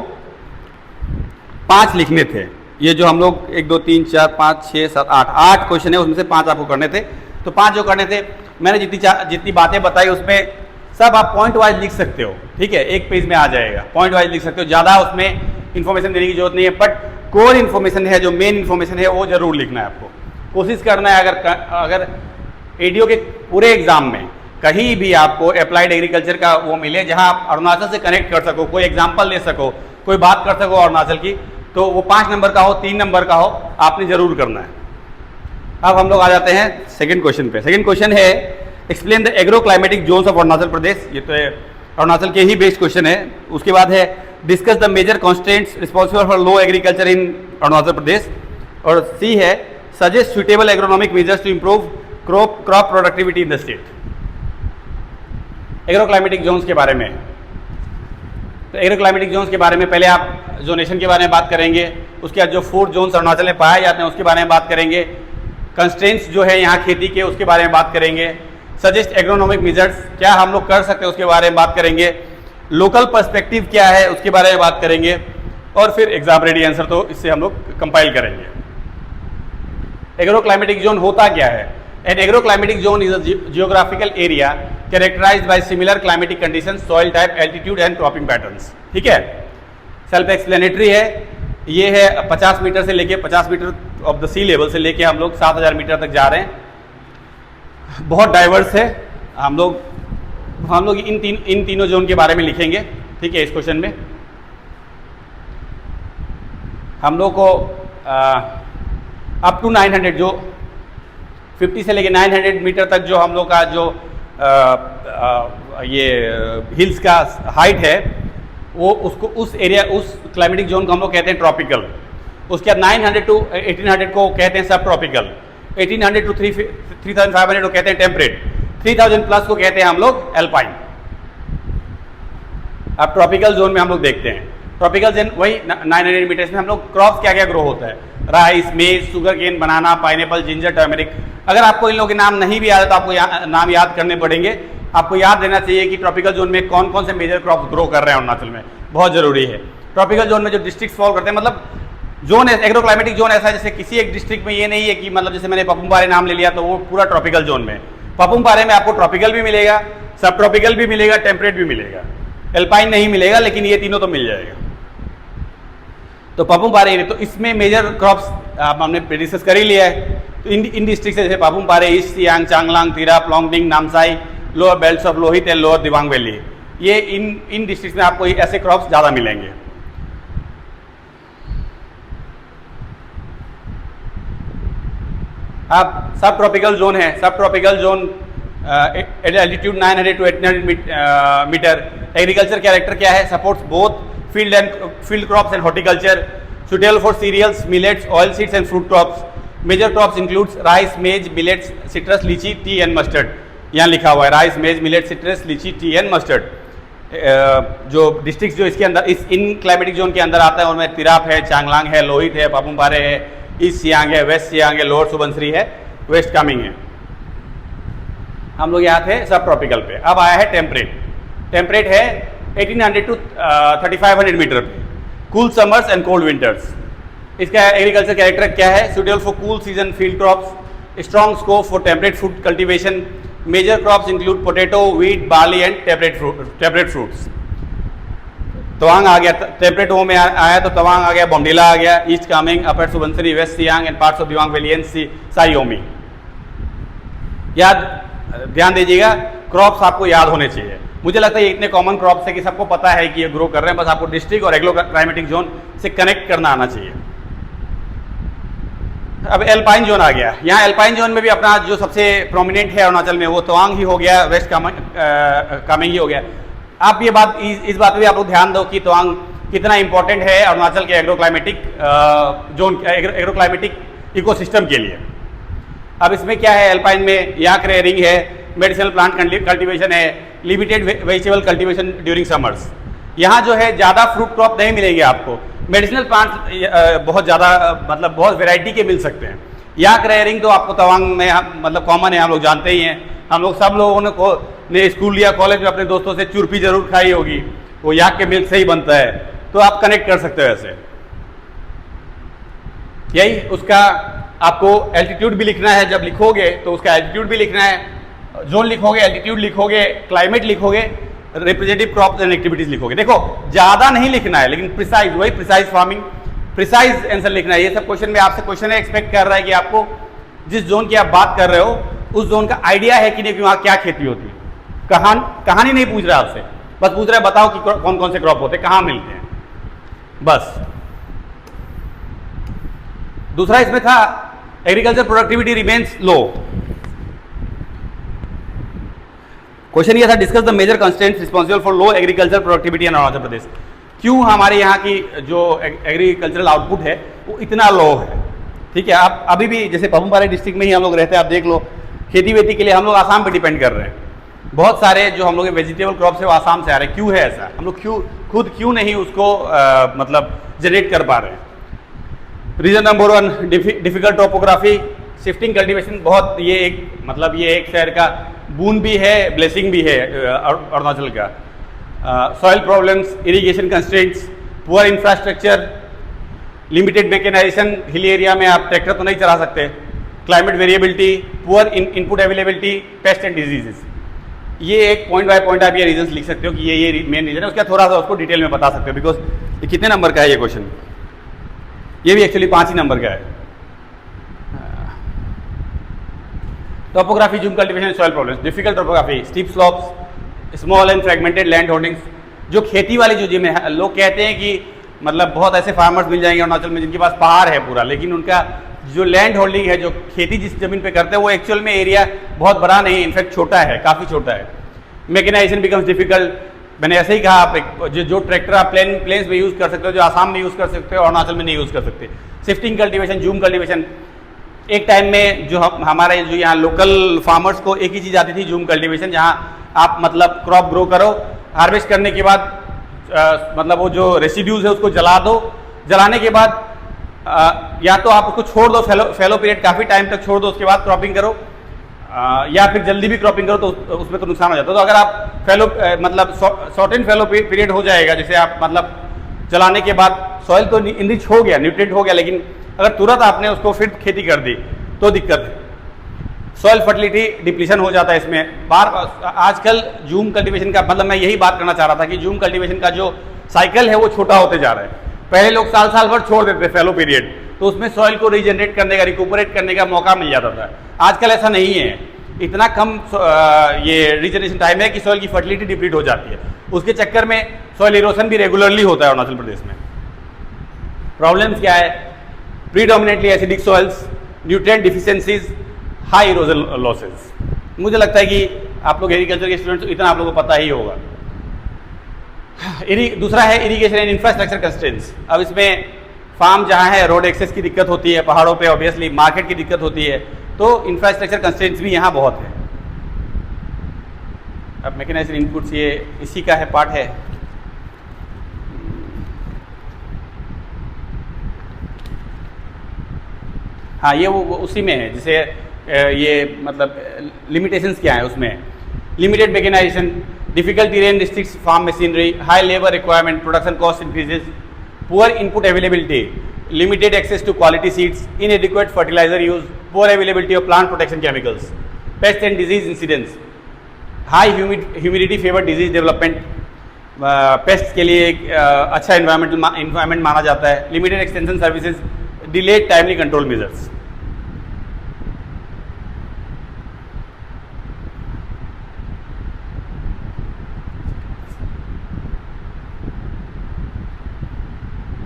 5 लिखने थे। ये जो हम लोग 1 2 3 4 5 6 7 8 क्वेश्चन है, उसमें से 5 आपको करने थे। तो 5 जो करने थे, मैंने जितनी बातें बताई उसमें सब आप पॉइंट वाइज लिख सकते हो, ठीक है, एक पेज में आ जाएगा, पॉइंट वाइज लिख सकते हो, ज़्यादा उसमें इन्फॉर्मेशन देने की जरूरत नहीं है। बट कोर इन्फॉर्मेशन है, जो मेन इन्फॉर्मेशन है वो जरूर लिखना है आपको। कोशिश करना है अगर एडीओ के पूरे एग्जाम में कहीं भी आपको अप्लाइड एग्रीकल्चर का वो मिले जहां आप अरुणाचल से कनेक्ट कर सको, कोई एग्जाम्पल ले सको, कोई बात कर सको अरुणाचल की, तो वो 5 नंबर का हो 3 नंबर का हो, आपने जरूर करना है। अब हम लोग आ जाते हैं सेकंड क्वेश्चन पे। सेकंड क्वेश्चन है explain the agro climatic zones of Arunachal Pradesh. ये तो अरुणाचल के ही बेस्ड क्वेश्चन है। उसके बाद है discuss the major constants responsible for low agriculture in Arunachal Pradesh. और सी है suggest suitable agronomic measures to improve crop productivity in the state. Agro climatic zones के बारे में, तो एग्रो क्लाइमेटिक जोन्स के बारे में पहले आप जोनेशन के बारे में बात करेंगे, उसके बाद जो फूड जोन्स अरुणाचल में पाए जाते हैं उसके बारे में बात करेंगे, कंस्ट्रेंट्स जो है यहाँ खेती के उसके बारे में बात करेंगे, सजेस्ट एग्रोनॉमिक मेजर्स क्या हम लोग कर सकते हैं उसके बारे में बात करेंगे, लोकल पर्सपेक्टिव क्या है उसके बारे में बात करेंगे, और फिर एग्जाम रेडी आंसर तो इससे हम लोग कंपाइल करेंगे। एग्रो क्लाइमेटिक जोन होता क्या है? An agro climatic zone is a geographical area characterized by similar climatic conditions, soil type, altitude and cropping patterns. ठीक है, सेल्फ एक्सप्लेनेटरी है। ये है 50 मीटर से लेके 50 metre of the sea level से लेके हम लोग 7000 मीटर तक जा रहे हैं। बहुत डाइवर्स है। हम लोग इन तीनों जोन के बारे में लिखेंगे। ठीक है, इस क्वेश्चन में हम लोग को अप टू 900 जो 50 से लेके 900 मीटर तक जो हम लोग का जो ये हिल्स का हाइट है वो उसको उस एरिया उस क्लाइमेटिक जोन को हम लोग कहते हैं ट्रॉपिकल। उसके बाद 900 टू 1800 को कहते हैं सब ट्रॉपिकल, 1800 टू 3500 को कहते हैं टेम्परेट, 3000 प्लस को कहते हैं हम लोग एल्पाइन। अब ट्रॉपिकल जोन में हम लोग देखते हैं, ट्रॉपिकल जोन वही 900 मीटर्स में हम लोग क्रॉप्स क्या क्या ग्रो होता है, राइस, मेज, शुगर केन, बनाना, पाइनएप्पल, जिंजर, टर्मरिक। अगर आपको इन लोगों के नाम नहीं भी याद है तो आपको नाम याद करने पड़ेंगे। आपको याद रहना चाहिए कि ट्रॉपिकल जोन में कौन कौन से मेजर क्रॉप्स ग्रो कर रहे हैं अरुणाचल में, बहुत जरूरी है। ट्रॉपिकल जोन में जो डिस्ट्रिक्ट फॉलो करते हैं, मतलब जोन एग्रो क्लाइमेटिक जोन ऐसा है जैसे किसी एक डिस्ट्रिक्ट में ये नहीं है कि मतलब जैसे मैंने पपुमपारे नाम ले लिया तो वो पूरा ट्रॉपिकल जोन में। पपुमपारे में आपको ट्रॉपिकल भी मिलेगा, सब ट्रॉपिकल भी मिलेगा, टेम्परेट भी मिलेगा, एल्पाइन नहीं मिलेगा, लेकिन ये तीनों तो मिल जाएगा। तो पपुमपारे एरिया, तो इसमें मेजर क्रॉप्स हमने डिस्कस कर ही लिया है। तो इन डिस्ट्रिक्ट से जैसे Papum Pare, east Siang, Changlang, Tirap, Longding, Namsai, lower belts of Lohit and lower Dibang valley, ये इन डिस्ट्रिक्ट में आपको ऐसे क्रॉप्स ज़्यादा मिलेंगे। अब सब ट्रॉपिकल जोन है, subtropical zone altitude 900 to 1800 metre. Agriculture character क्या है? Supports both field crops and horticulture, suitable for cereals, millets, oil seeds and fruit crops. Major crops includes rice, maize, millets, citrus, लीची, T and mustard. यहाँ लिखा हुआ है rice, मेज, millet, citrus, लीची, T and mustard. जो district जो इसके अंदर इन क्लाइमेटिक जोन के अंदर आता है उनमें तिराप है, चांगलांग है, लोहित है, पपुमपारे है, ईस्ट सियांग है, वेस्ट सियांग है, लोअर सुबनसिरी है, वेस्ट कामेंग है। हम लोग यहाँ थे सब ट्रॉपिकल पे। अब आया है टेम्परेट। टेम्परेट है 1800 टू 3500 मीटर पे। Cool summers and cold winters. इसका एग्रीकल्चर कैरेक्टर क्या है? Suitable for cool season field crops, strong scope for temperate food cultivation. Major crops include potato, wheat, barley and temperate fruits. Tawang आ गया, temperate में आया तो तवांग आ गया, बोमडिला आ गया, east Kameng, upper Subansiri, west Siang and parts of Dibang valley and Siyomi. याद ध्यान दीजिएगा, क्रॉप्स आपको याद होने चाहिए। मुझे लगता है ये इतने कॉमन क्रॉप्स है कि सबको पता है कि ये ग्रो कर रहे हैं, बस आपको डिस्ट्रिक्ट और एग्रो क्लाइमेटिक जोन से कनेक्ट करना आना चाहिए। अब एल्पाइन जोन आ गया। यहाँ एल्पाइन जोन में भी अपना जो सबसे प्रोमिनेंट है अरुणाचल में वो तवांग ही हो गया, वेस्ट कामेंग ही हो गया। आप ये बात इस बात पे भी आप लोग ध्यान दो कि तवांग कितना इंपॉर्टेंट है अरुणाचल के एग्रोक्लाइमेटिक जोन, एग्रोक्लाइमेटिक इकोसिस्टम के लिए। अब इसमें क्या है, एल्पाइन में याक रेयरिंग है, मेडिसिनल प्लांट कल्टीवेशन है, limited vegetable cultivation during summers. यहाँ जो है ज़्यादा फ्रूट क्रॉप नहीं मिलेंगे आपको, मेडिसिनल प्लांट बहुत ज़्यादा मतलब बहुत वैरायटी के मिल सकते हैं। याक रेयरिंग तो आपको तवांग में मतलब कॉमन है, हम लोग जानते ही हैं। हम लोग सब लोगों ने स्कूल या कॉलेज में अपने दोस्तों से चुरपी जरूर खाई होगी, वो याक के मिल्क से ही बनता है, तो आप कनेक्ट कर सकते हो ऐसे। यही उसका आपको एल्टीट्यूड भी लिखना है, जब लिखोगे तो उसका एल्टीट्यूड भी लिखना है, जोन लिखोगे, एल्टीट्यूड लिखोगे, क्लाइमेट लिखोगे, रिप्रेजेंटेटिव क्रॉप्स एंड एक्टिविटीज लिखोगे। देखो ज़्यादा नहीं लिखना है, लेकिन प्रिसाइज, वही प्रिसाइज फार्मिंग, प्रिसाइज आंसर लिखना है। ये सब क्वेश्चन में आपसे क्वेश्चन एक्सपेक्ट कर रहा है कि आपको जिस जोन की आप बात कर रहे हो उस जोन का आइडिया है कि नहीं कि वहाँ क्या खेती होती है। कहानी नहीं पूछ रहा आपसे, बस पूछ रहा है बताओ कि कौन कौन से क्रॉप होते हैं, कहाँ मिलते हैं, बस। दूसरा इसमें था agriculture productivity remains low. Question ये था discuss the major constraints responsible for low agriculture productivity in Arunachal Pradesh. क्यों हमारे यहाँ की जो एग्रीकल्चरल आउटपुट है वो इतना लो है। ठीक है, आप अभी भी जैसे पपुमपारे डिस्ट्रिक्ट में ही हम लोग रहते हैं, आप देख लो खेती वेती के लिए हम लोग आसाम पे डिपेंड कर रहे हैं। बहुत सारे जो हम लोग वेजिटेबल क्रॉप्स है वो आसाम से आ रहे हैं। क्यों है ऐसा, हम लोग खुद क्यों नहीं उसको मतलब जनरेट कर पा रहे हैं। Region number 1 difficult topography, shifting cultivation. बहुत ये एक शहर का बून भी है, ब्लेसिंग भी है अरुणाचल का। Soil problems, irrigation constraints, poor infrastructure, limited mechanization, hill area में आप ट्रैक्टर तो नहीं चला सकते, climate variability, poor input availability, pest and diseases. ये एक पॉइंट बाय पॉइंट आप ये रीजन लिख सकते हो कि ये मेन रीजन है। उसका थोड़ा सा उसको डिटेल में बता सकते हो, बिकॉज ये कितने नंबर का है ये क्वेश्चन, ये भी एक्चुअली 5 ही नंबर का है। Topography, zoom cultivation, soil problems, difficult topography, steep slopes, small and fragmented land holdings. जो खेती वाली जो जिम्मे है, लोग कहते हैं कि मतलब बहुत ऐसे फार्मर्स मिल जाएंगे अरुणाचल में जिनके पास पहाड़ है पूरा, लेकिन उनका जो लैंड होल्डिंग है, जो खेती जिस जमीन पे करते हैं वो एक्चुअल में एरिया बहुत बड़ा नहीं है, इनफैक्ट छोटा है, काफ़ी छोटा है। Mechanization becomes difficult. मैंने ऐसे ही कहा, आप जो ट्रैक्टर आप प्लेन्स में यूज़ कर सकते हो, जो आसाम में यूज़ कर सकते हो, अरुणाचल में नहीं यूज़ कर सकते। Shifting cultivation, zoom cultivation. एक टाइम में जो हमारे जो यहाँ लोकल फार्मर्स को एक ही चीज़ आती थी, जूम कल्टीवेशन, जहाँ आप मतलब क्रॉप ग्रो करो, हार्वेस्ट करने के बाद मतलब वो जो रेसिड्यूज है उसको जला दो, जलाने के बाद या तो आप उसको छोड़ दो, फैलो पीरियड काफ़ी टाइम तक छोड़ दो, उसके बाद क्रॉपिंग करो, या फिर जल्दी भी क्रॉपिंग करो तो उसमें तो नुकसान हो जाता है। तो अगर आप फैलो मतलब शॉर्ट एंड फैलो पीरियड हो जाएगा, जैसे आप मतलब जलाने के बाद सॉइल तो इनरिच हो गया, न्यूट्रिएंट हो गया, लेकिन अगर तुरंत आपने उसको फिर खेती कर दी तो दिक्कत है। सॉइल फर्टिलिटी डिप्लीशन हो जाता है इसमें। आजकल जूम कल्टीवेशन का मतलब मैं यही बात करना चाह रहा था कि जूम कल्टीवेशन का जो साइकिल है वो छोटा होते जा रहा है। पहले लोग साल भर छोड़ देते थे फैलो पीरियड, तो उसमें सॉइल को रीजनरेट करने का, रिकूपरेट करने का मौका मिल जाता था। आजकल ऐसा नहीं है, इतना कम ये रीजनरेशन टाइम है कि सॉइल की फर्टिलिटी डिप्लीट हो जाती है। उसके चक्कर में सॉइल इरोशन भी रेगुलरली होता है अरुणाचल प्रदेश में। प्रॉब्लम्स क्या है? Predominantly acidic soils, nutrient deficiencies, high erosion losses. मुझे लगता है कि आप लोग एग्रीकल्चर के स्टूडेंट्स, इतना आप लोगों को पता ही होगा। दूसरा है इरिगेशन एंड इंफ्रास्ट्रक्चर कंस्ट्रेंट्स। अब इसमें फार्म जहाँ है, रोड एक्सेस की दिक्कत होती है, पहाड़ों पे ऑब्वियसली मार्केट की दिक्कत होती है, तो इंफ्रास्ट्रक्चर कंस्ट्रेंट्स भी यहाँ बहुत है। अब मैकेनाइजेशन इनपुट्स ये इसी का है, पार्ट है। हाँ, ये वो उसी में है, जैसे ये मतलब लिमिटेशंस क्या है उसमें। Limited mechanization, difficult terrain restricts farm machinery, high labour requirement, production cost increases, poor input availability, limited access to quality seeds, inadequate fertilizer use, poor availability of plant protection chemicals, pest and disease incidence, high humidity favour disease development. Pest के लिए एक अच्छा environment माना जाता है। Limited extension services, delayed timely control measures.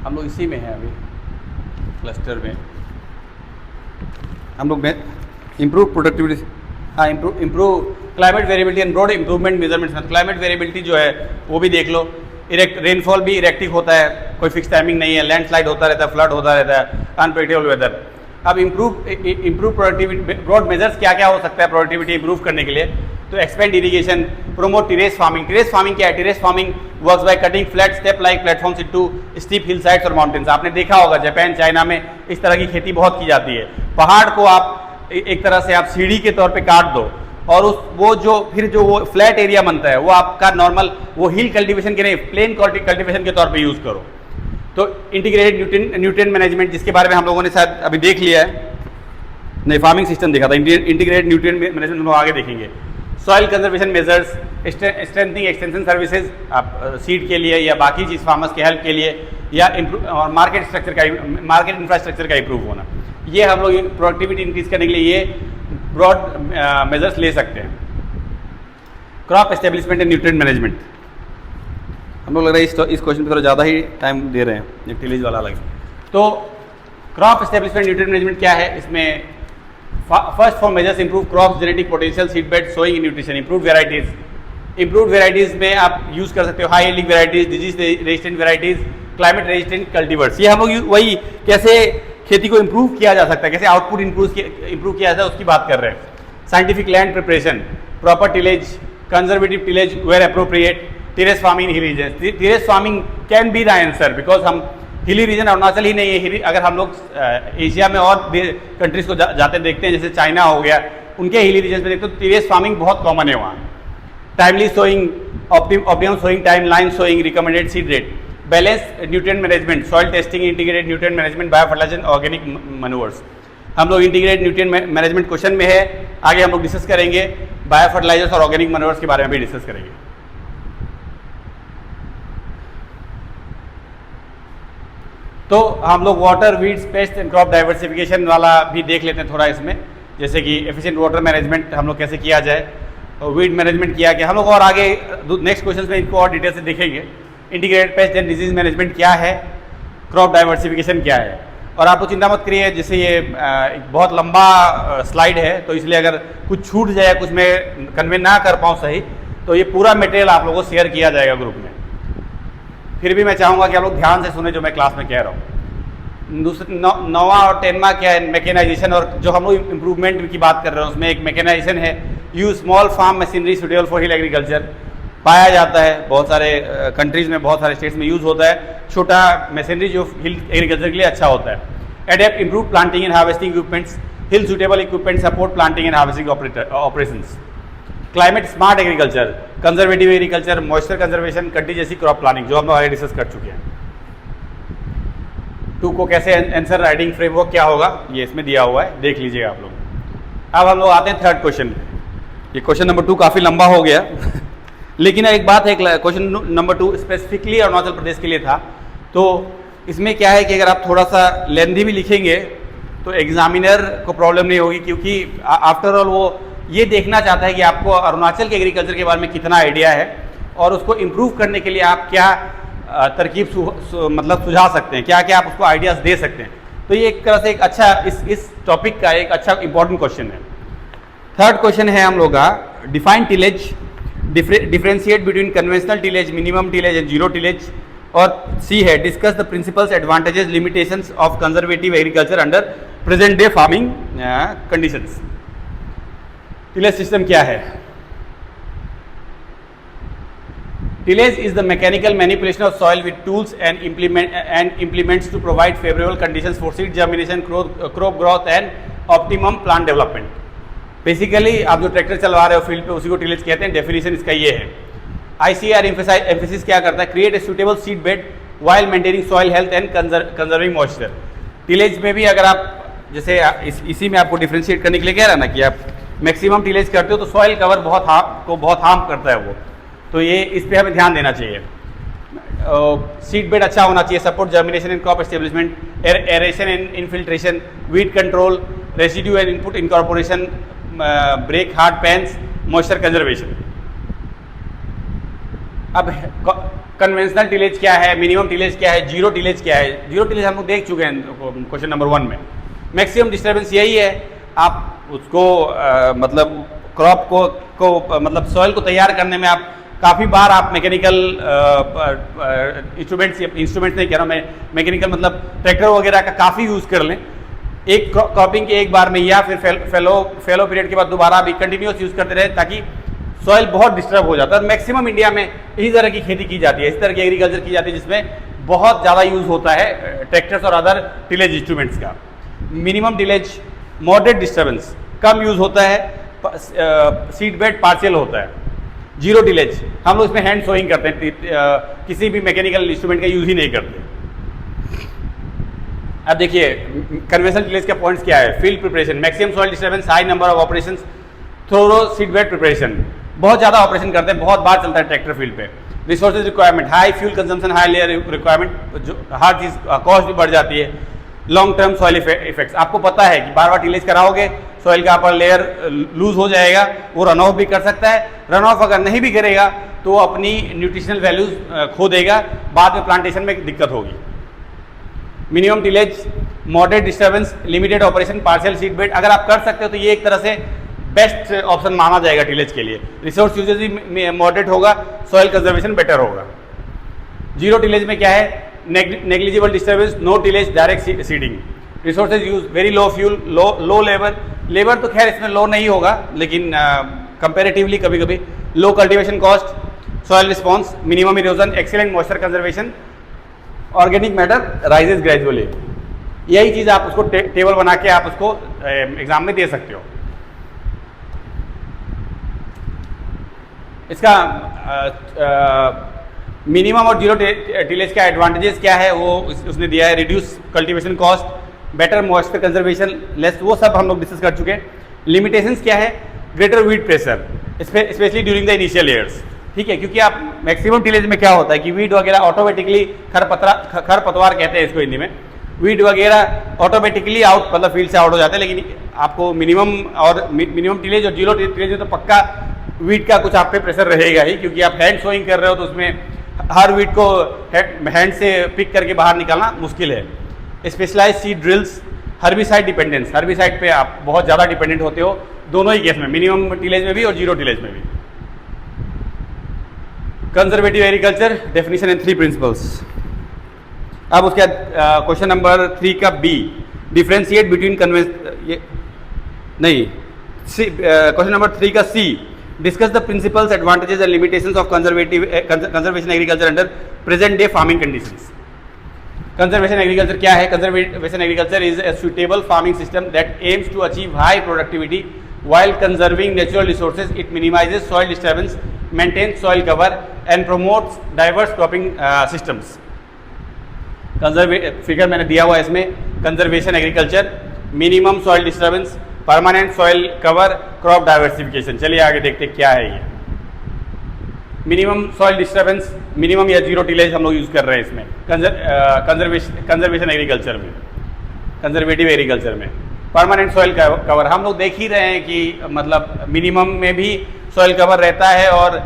हम लोग इसी में हैं अभी क्लस्टर में। हम लोग इम्प्रूव प्रोडक्टिविटी, हाँ improve climate variability and broad improvement measurements. Climate variability जो है वो भी देख लो, रेनफॉल भी इरेक्टिव होता है, कोई फिक्स टाइमिंग नहीं है, लैंडस्लाइड होता रहता है, फ्लड होता रहता है, अनप्रेडिक्टेबल वेदर। अब इम्प्रूव प्रोडक्टिविटी, ब्रॉड मेजर्स क्या क्या हो सकता है प्रोडक्टिविटी इंप्रूव करने के लिए? तो expand irrigation, promote terrace farming. Terrace farming क्या है? Terrace farming works by cutting flat step like platforms into steep hill sides और माउंटेन्स। आपने देखा होगा जापान, चाइना में इस तरह की खेती बहुत की जाती है। पहाड़ को आप एक तरह से आप सीढ़ी के तौर पे काट दो और फिर जो वो फ्लैट एरिया बनता है वो आपका नॉर्मल वो हिल कल्टीवेशन के नहीं, प्लेन कल्टीवेशन के तौर पे यूज़ करो। तो इंटीग्रेटेड न्यूट्रिएंट मैनेजमेंट, जिसके बारे में हम लोगों ने शायद अभी देख लिया है, नहीं फार्मिंग सिस्टम देखा था, इंटीग्रेटेड न्यूट्रिएंट मैनेजमेंट हम लोग आगे देखेंगे। Soil conservation measures, strengthening extension services, आप सीड के लिए या बाकी चीज़ फार्मर्स के हेल्प के लिए, या और मार्केट इंफ्रास्ट्रक्चर का इंप्रूव होना, ये हम लोग प्रोडक्टिविटी इंक्रीज करने के लिए ये ब्रॉड मेजर्स ले सकते हैं। Crop establishment and nutrient management, हम लोग लग रहा है इस क्वेश्चन पर थोड़ा ज़्यादा ही टाइम दे रहे हैं, ये टिलेज वाला अलग। तो क्रॉप एस्टेब्लिशमेंट न्यूट्रिएंट मैनेजमेंट क्या है? इसमें first four measures improve crop genetic potential, seed bed, sowing nutrition, improve varieties. Improve varieties में आप यूज़ कर सकते हो high yielding varieties, disease resistant varieties, climate resistant cultivars. ये हम लोग वही कैसे खेती को इंप्रूव किया जा सकता है, कैसे आउटपुट इंप्रूव किया जाता है उसकी बात कर रहे हैं। Scientific land preparation, proper tillage, conservative tillage where appropriate, terrace farming in hilly region. Terrace farming can be the answer because हम हिली रीजन, अरुणाचल ही नहीं है, अगर हम लोग एशिया में और कंट्रीज को जाते देखते हैं, जैसे चाइना हो गया, उनके हिली रीजन में देखते तो टेरेस फार्मिंग बहुत कॉमन है वहाँ। Timely sowing, optimum sowing time, line sowing, recommended seed rate, balance nutrient management, soil testing, integrated nutrient management, bio fertilizer, organic manures. हम लोग इंटीग्रेटेड न्यूट्रिएंट मैनेजमेंट क्वेश्चन में है, आगे हम लोग डिस्कस करेंगे। बायो फर्टिलाइजर्स और ऑर्गेनिक मैन्योर्स के बारे में भी डिस्कस करेंगे। तो हम लोग water, weeds, paste and crop diversification वाला भी देख लेते हैं थोड़ा इसमें, जैसे कि एफिशिएंट वाटर मैनेजमेंट हम लोग कैसे किया जाए, वीड मैनेजमेंट किया गया। हम लोग और आगे नेक्स्ट क्वेश्चन में इनको और डिटेल से देखेंगे। Integrated pest and disease management क्या है, क्रॉप डाइवर्सिफिकेशन क्या है। और आपको चिंता मत करिए, जैसे ये एक बहुत लंबा स्लाइड है, तो इसलिए अगर कुछ छूट जाए, कुछ मैं कन्वे ना कर पाऊँ सही, तो ये पूरा मटेरियल आप लोगों को शेयर किया जाएगा ग्रुप में। फिर भी मैं चाहूँगा कि आप लोग ध्यान से सुने जो मैं क्लास में कह रहा हूँ। नौवां और 10वां क्या है, मैकेनाइजेशन, और जो हम लोग इम्प्रूवमेंट की बात कर रहे हैं उसमें एक मैकेनाइजेशन है। Use small farm machinery suitable for hill agriculture, पाया जाता है बहुत सारे कंट्रीज में, बहुत सारे स्टेट्स में यूज़ होता है। छोटा मशीनरी जो हिल एग्रीकल्चर के लिए अच्छा होता है। Adapt improve planting and harvesting equipments, hill suitable equipment support planting and harvesting operations. Climate smart agriculture, conservative agriculture, moisture conservation, कट्टी जैसी क्रॉप प्लानिंग, जो हम लोग आगे डिस्कस कर चुके हैं। 2 को कैसे आंसर राइटिंग फ्रेमवर्क क्या होगा ये इसमें दिया हुआ है, देख लीजिएगा आप लोग। अब हम लोग आते हैं थर्ड क्वेश्चन। ये क्वेश्चन नंबर 2 काफ़ी लंबा हो गया लेकिन एक बात है, question number 2 specifically Arunachal Pradesh के लिए था। तो इसमें क्या है कि अगर आप थोड़ा सा लेंथी भी लिखेंगे तो एग्जामिनर को प्रॉब्लम नहीं होगी, क्योंकि आफ्टर ऑल वो ये देखना चाहता है कि आपको अरुणाचल के एग्रीकल्चर के बारे में कितना आइडिया है और उसको इम्प्रूव करने के लिए आप क्या तरकीब मतलब सुझा सकते हैं, क्या क्या आप उसको आइडियाज़ दे सकते हैं। तो ये एक तरह से एक अच्छा इस टॉपिक का एक अच्छा इंपॉर्टेंट क्वेश्चन है। थर्ड क्वेश्चन है हम लोग का, define tillage, differentiate between conventional tillage, minimum tillage and zero tillage. और सी है, discuss the principles, advantages, limitations of conservative agriculture under present day farming conditions. Tillage system क्या है? Tillage is the mechanical manipulation of soil with tools and implements to provide favorable conditions for seed germination, crop growth and optimum plant development. Basically आप जो tractor चलवा रहे हो field पे उसी को टिलेज कहते हैं। डेफिनेशन इसका ये है। ICAR एम्फेसिस क्या करता है? Create a suitable seed bed while maintaining soil health and conserving moisture. Tillage में भी अगर आप जैसे इसी में आपको डिफ्रेंशिएट करने के लिए कह रहा है ना कि आप मैक्सिमम टिलेज करते हो तो सॉइल कवर बहुत हार्म करता है वो, तो ये इस पे हमें ध्यान देना चाहिए। सीड बेड अच्छा होना चाहिए, support germination and crop establishment, aeration and infiltration, weed control, residue and input incorporation, break hard pans, moisture conservation. अब कन्वेंशनल टिलेज क्या है, मिनिमम टिलेज क्या है, जीरो टिलेज क्या है? जीरो टिलेज हम लोग देख चुके हैं क्वेश्चन नंबर 1 में। मैक्सिमम डिस्टर्बेंस यही है, आप उसको मतलब क्रॉप को मतलब सॉइल को तैयार करने में आप काफ़ी बार आप मैकेनिकल इंस्ट्रूमेंट्स नहीं कह रहा मैं, मैकेनिकल मतलब ट्रैक्टर वगैरह का काफ़ी यूज़ कर लें एक क्रॉपिंग के एक बार में, या फिर फेलो पीरियड के बाद दोबारा भी कंटिन्यूस यूज़ करते रहे, ताकि सॉइल बहुत डिस्टर्ब हो जाता है। और मैक्सिमम इंडिया में इसी तरह की खेती की जाती है, इस तरह की एग्रीकल्चर की जाती है जिसमें बहुत ज़्यादा यूज़ होता है ट्रैक्टर्स और अदर टिलेज इंस्ट्रूमेंट्स का। मिनिमम टिलेज, मॉडरेट डिस्टर्बेंस, कम यूज़ होता है, सीड बेड पार्शियल होता है। जीरो टिलेज, हम लोग इसमें हैंड सोइंग करते हैं, किसी भी मैकेनिकल इंस्ट्रूमेंट का यूज़ ही नहीं करते। अब देखिए कन्वेंशनल टिलेज का पॉइंट्स क्या है। Field preparation, maximum soil disturbance, high number of operation, thorough seed bed preparation, बहुत ज़्यादा ऑपरेशन करते हैं, बहुत बार चलता है ट्रैक्टर फील्ड पे। Resources requirement, high fuel consumption, high layer requirement, जो हर चीज़ कॉस्ट भी बढ़ जाती है। लॉन्ग टर्म सॉइल इफेक्ट्स, आपको पता है कि बार बार टिलेज कराओगे सॉइल का अपर लेयर लूज हो जाएगा, वो रन ऑफ भी कर सकता है। रन ऑफ अगर नहीं भी करेगा तो अपनी न्यूट्रिशनल वैल्यूज खो देगा, बाद में प्लांटेशन में दिक्कत होगी। Minimum tillage, moderate disturbance, limited operation, partial seed bed, अगर आप कर सकते हो तो ये एक तरह से बेस्ट ऑप्शन माना जाएगा टिलेज के लिए। रिसोर्स यूजेज भी मॉडरेट होगा, सॉइल कंजर्वेशन बेटर होगा। जीरो टिलेज में क्या है, negligible disturbance, no tillage, direct seeding. Resources use, very low fuel, low labour तो खैर इसमें लो नहीं होगा, लेकिन कंपेरेटिवली कभी कभी low cultivation cost, soil response, minimum erosion, excellent moisture conservation, organic matter rises gradually. यही चीज़ आप उसको टेबल बना के आप उसको एग्जाम में दे सकते हो। इसका मिनिमम और जीरो टिलेज का एडवांटेजेस क्या है वो उसने दिया है। Reduce cultivation cost, better moisture conservation, less, वो सब हम लोग डिस्कस कर चुके हैं। लिमिटेशंस क्या है, greater wheat pressure specially during the initial years, ठीक है, क्योंकि आप मैक्सिमम टिलेज में क्या होता है कि वीड वगैरह ऑटोमेटिकली खरपतवार कहते हैं इसको हिंदी में, वीड वगैरह ऑटोमेटिकली आउट, मतलब फील्ड से आउट हो जाते हैं। लेकिन आपको मिनिमम टिलेज और जीरो टिलेज में तो पक्का वीड का कुछ आप पे प्रेशर रहेगा ही, क्योंकि आप हैंड सोइंग कर रहे हो तो उसमें हर वीड को हैंड से पिक करके बाहर निकालना मुश्किल है। Specialised seed drills, herbicide dependence, herbicide पे आप बहुत ज़्यादा डिपेंडेंट होते हो दोनों ही केस में, मिनिमम टिलेज में भी और जीरो टिलेज में भी। Conservative agriculture definition and 3 principles. अब उसके बाद क्वेश्चन नंबर 3 का B, differentiate between question number 3 का C, discuss the principles, advantages and limitations of conservation agriculture under present day farming conditions. Conservation agriculture क्या है? Conservation agriculture is a suitable farming system that aims to achieve high productivity while conserving natural resources. It minimizes soil disturbance, maintains soil cover and promotes diverse cropping systems. Figure मैंने दिया हुआ है इसमें, conservation agriculture, minimum soil disturbance, permanent soil cover, crop diversification. चलिए आगे देखते क्या है ये। मिनिमम सॉइल डिस्टर्बेंस, मिनिमम या जीरो टिलेज हम लोग यूज़ कर रहे हैं इसमें कंजर्वेशन एग्रीकल्चर में, कंजर्वेटिव एग्रीकल्चर में। परमानेंट सॉइल कवर हम लोग देख ही रहे हैं कि मतलब मिनिमम में भी सॉइल कवर रहता है और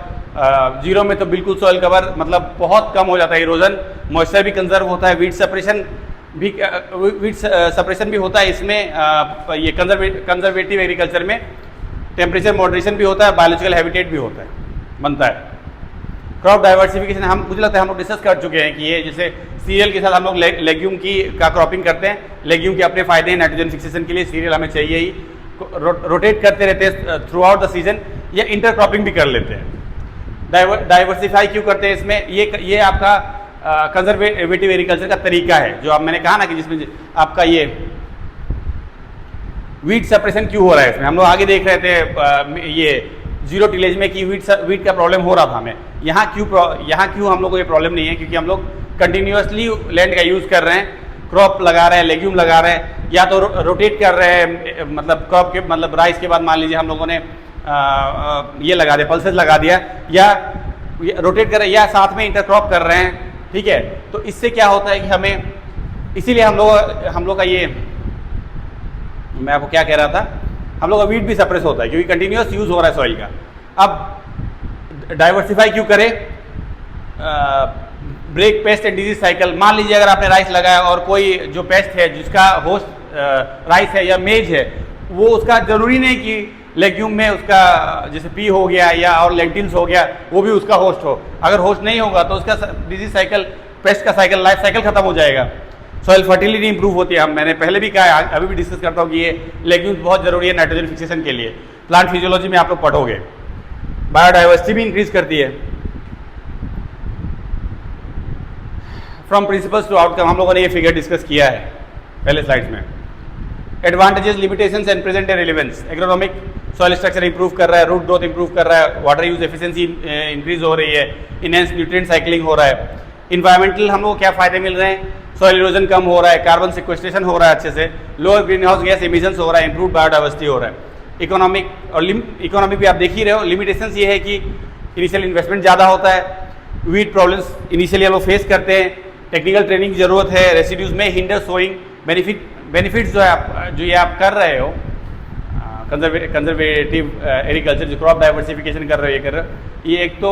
जीरो में तो बिल्कुल सॉइल कवर मतलब बहुत कम हो जाता है, इरोजन, मॉइस्चर भी कंजर्व होता है, वीट सप्रेशन भी होता है इसमें। ये कंजर्वेटिव एग्रीकल्चर में टेम्परेचर मॉडरेशन भी होता है, बायोलॉजिकल हैबिटेट भी होता है, बनता है। क्रॉप डाइवर्सिफिकेशन हम मुझे लगता है हम लोग डिस्कस कर चुके हैं कि ये जैसे सीरियल के साथ हम लोग लेग्यूम का क्रॉपिंग करते हैं। लेग्यूम के अपने फायदे हैं, नाइट्रोजन फिक्सेशन के लिए सीरियल हमें चाहिए ही, रोटेट करते रहते हैं थ्रू आउट द सीजन, या इंटर क्रॉपिंग भी कर लेते हैं। डाइवर्सिफाई क्यों करते हैं इसमें? ये आपका कंजर्वेटिव एग्रीकल्चर का तरीका है, जो अब मैंने कहा ना कि जिसमें आपका ये वीट सप्रेशन क्यों हो रहा है इसमें। हम लोग आगे देख रहे थे ये जीरो टिलेज में कि वीट का प्रॉब्लम हो रहा था हमें। यहाँ क्यों हम लोग को ये प्रॉब्लम नहीं है? क्योंकि हम लोग कंटिन्यूसली लैंड का यूज़ कर रहे हैं, क्रॉप लगा रहे हैं, लेग्यूम लगा रहे हैं, या तो रोटेट कर रहे हैं, मतलब क्रॉप के मतलब राइस के बाद मान लीजिए हम लोगों ने ये लगा दिया, पल्सेस लगा दिया, या रोटेट कर रहे हैं, या साथ में इंटरक्रॉप कर रहे हैं, ठीक है। तो इससे क्या होता है कि हमें, इसीलिए हम लोग का ये, मैं आपको क्या कह रहा था, हम लोग का वीट भी सप्रेस होता है क्योंकि कंटिन्यूस यूज हो रहा है सॉइल का। अब डाइवर्सिफाई क्यों करें? Break pest and disease cycle. मान लीजिए अगर आपने राइस लगाया और कोई जो पेस्ट है जिसका होस्ट राइस है या मेज है, वो उसका जरूरी नहीं कि लेग्यूम में उसका जैसे पी हो गया या और लेंटिल्स हो गया, वो भी उसका होस्ट हो। अगर होस्ट नहीं होगा तो उसका डिजीज साइकिल, पेस्ट का साइकिल, लाइफ साइकिल खत्म हो जाएगा। सॉइल फर्टिलिटी इंप्रूव होती है। मैंने पहले भी कहा है, अभी भी डिस्कस करता हूँ कि ये लेग्यूम्स बहुत जरूरी है नाइट्रोजन फिक्सेशन के लिए। प्लांट फिजियोलॉजी में आप लोग पढ़ोगे। बायोडाइवर्सिटी भी इंक्रीज करती है। फ्रॉम प्रिंसिपल्स टू आउटकम, हम लोगों ने ये फिगर डिस्कस किया है पहले स्लाइड्स में। Advantages, limitations and present day relevance. Agronomic soil structure improve कर रहा है, रूट ग्रोथ इंप्रूव कर रहा है, वाटर यूज एफिशिएंसी इंक्रीज हो रही है, इनहेंस न्यूट्रिएंट साइकिलिंग हो रहा है। इन्वायरमेंटल हम लोग क्या फायदे मिल रहे हैं? सॉइल इरोजन कम हो रहा है, कार्बन सिक्वेस्ट्रेशन हो रहा है अच्छे से, lower greenhouse gas emissions हो रहा है, इंप्रूव बायोडाइवर्सिटी हो रहा है। इकोनॉमिक और इकोनॉमिक भी आप देख ही रहे हो। लिमिटेशंस ये है कि इनिशियल इन्वेस्टमेंट ज़्यादा होता है, वीट प्रॉब्लम्स इनिशियली हम लोग फेस करते हैं, टेक्निकल ट्रेनिंग की जरूरत है, रेसिड्यूज में हिंडर सोइंग, बेनिफिट्स जो है जो ये आप कर रहे हो, कंजर्वेटिव एग्रीकल्चर जो क्रॉप डाइवर्सिफिकेशन कर रहे हो, ये कर रहे हो, ये एक तो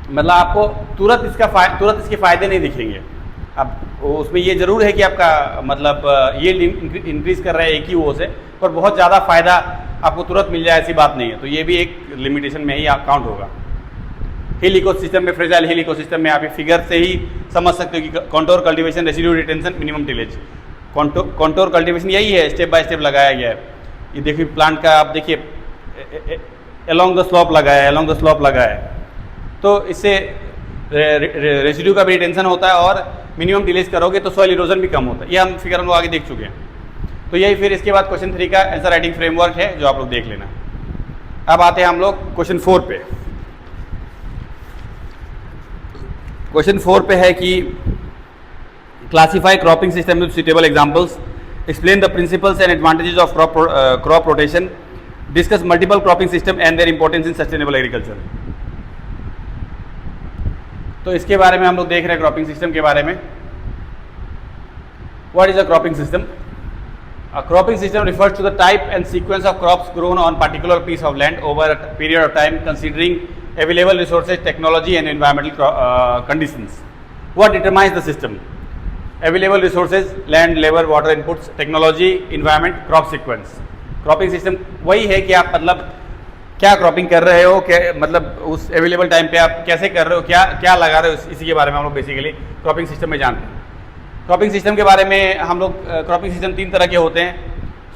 मतलब आपको तुरंत इसके फायदे नहीं दिखेंगे। अब उसमें ये जरूर है कि आपका मतलब ये इंक्रीज कर रहा है एक ही वो से, पर बहुत ज़्यादा फायदा आपको तुरंत मिल जाए ऐसी बात नहीं है। तो ये भी एक लिमिटेशन में ही काउंट होगा। हिल इकोसिस्टम में, फ्रेजाइल हिल इकोसिस्टम में आप ये फिगर से ही समझ सकते हो कि contour cultivation, residue retention, minimum tillage. Contour cultivation यही है, स्टेप बाय स्टेप लगाया गया है। ये देखिए प्लांट का, आप देखिए अलोंग द स्लॉप लगाया है, अलोंग द स्लॉप लगाया है, तो इससे रेसिड्यू का भी रिटेंशन होता है और मिनिमम टिलेज करोगे तो सॉइल इरोजन भी कम होता है। ये हम फिगर हम लोग आगे देख चुके हैं। तो यही फिर इसके बाद क्वेश्चन 3 का आंसर राइटिंग फ्रेमवर्क है जो आप लोग देख लेना। अब आते हैं हम लोग क्वेश्चन 4 पे। क्वेश्चन 4 पे है कि classify cropping system with suitable examples, explain the principles and advantages of crop rotation, discuss multiple cropping system and their importance in sustainable agriculture. तो इसके बारे में हम लोग देख रहे हैं क्रॉपिंग सिस्टम के बारे में। What is a cropping system? A cropping system refers to the type and sequence of crops grown on particular piece of land over a period of time, considering available resources, technology and environmental conditions. What determines the system? Available resources, land, labor, water inputs, technology, environment, crop sequence. Cropping system वही है कि आप मतलब क्या cropping कर रहे हो, क्या मतलब उस अवेलेबल टाइम पे आप कैसे कर रहे हो, क्या लगा रहे हो, इसी के बारे में हम लोग बेसिकली क्रॉपिंग सिस्टम में जानते हैं। क्रॉपिंग सिस्टम के बारे में हम लोग क्रॉपिंग सिस्टम 3 तरह के होते हैं,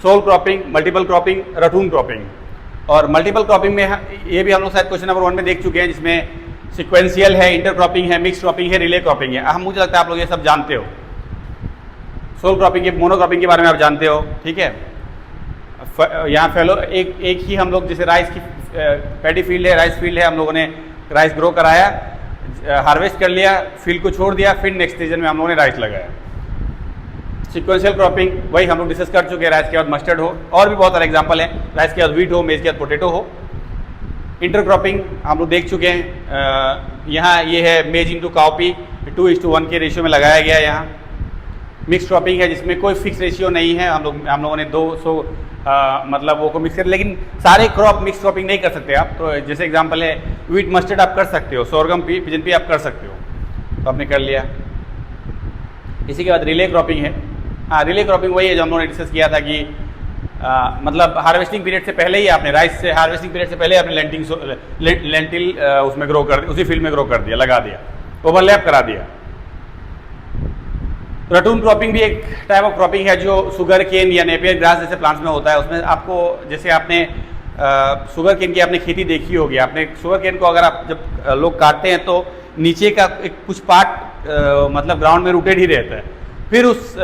soul cropping, multiple cropping, रटून cropping. और मल्टीपल क्रॉपिंग में ये भी हम लोग शायद क्वेश्चन नंबर 1 में देख चुके हैं, जिसमें सिक्वेंशियल है, इंटर क्रॉपिंग है, मिक्स क्रॉपिंग है, रिले क्रॉपिंग है। मुझे लगता है आप लोग ये सब जानते हो। सोल क्रॉपिंग के, मोनो क्रॉपिंग के बारे में आप जानते हो, ठीक है। यहाँ फैलो एक ही हम लोग, जैसे राइस की पैडी फील्ड है, राइस फील्ड है, हम लोगों ने राइस ग्रो कराया, हार्वेस्ट कर लिया, फील्ड को छोड़ दिया, फिर नेक्स्ट सीजन में हम लोगों ने राइस लगाया। सिक्वेंशियल क्रॉपिंग वही हम लोग डिस्कस कर चुके हैं, राइस के बाद मस्टर्ड हो, और भी बहुत सारे एग्जांपल हैं, राइस के बाद व्हीट हो, मेज के बाद पोटैटो हो। इंटर क्रॉपिंग हम लोग देख चुके हैं, यहाँ ये है मेज इंटू काउपी 2:1 के रेशियो में लगाया गया है। यहाँ मिक्स क्रॉपिंग है जिसमें कोई फिक्स रेशियो नहीं है, हम लोगों ने 200 मतलब वो को मिक्स कर, लेकिन सारे क्रॉप मिक्स क्रॉपिंग नहीं कर सकते आप। तो जैसे एग्जांपल है व्हीट मस्टर्ड आप कर सकते हो, सोरगम पिजन पी आप कर सकते हो, तो आपने कर लिया। इसी के बाद रिले क्रॉपिंग है। हाँ, रिले क्रॉपिंग वही है जो हम लोगों ने डिस्कस किया था कि मतलब हार्वेस्टिंग पीरियड से पहले ही आपने राइस से हार्वेस्टिंग पीरियड से पहले आपने लेंटिल उसमें ग्रो कर, उसी फील्ड में ग्रो कर दिया, लगा दिया, ओवरलैप करा दिया। रटून क्रॉपिंग भी एक टाइप ऑफ क्रॉपिंग है जो शुगर केन या नेपियर ग्रास जैसे प्लांट्स में होता है। उसमें आपको, जैसे आपने शुगर केन की आपने खेती देखी होगी, आपने शुगर केन को अगर आप जब लोग काटते हैं तो नीचे का एक कुछ पार्ट मतलब ग्राउंड में रूटेड ही रहता है, फिर उस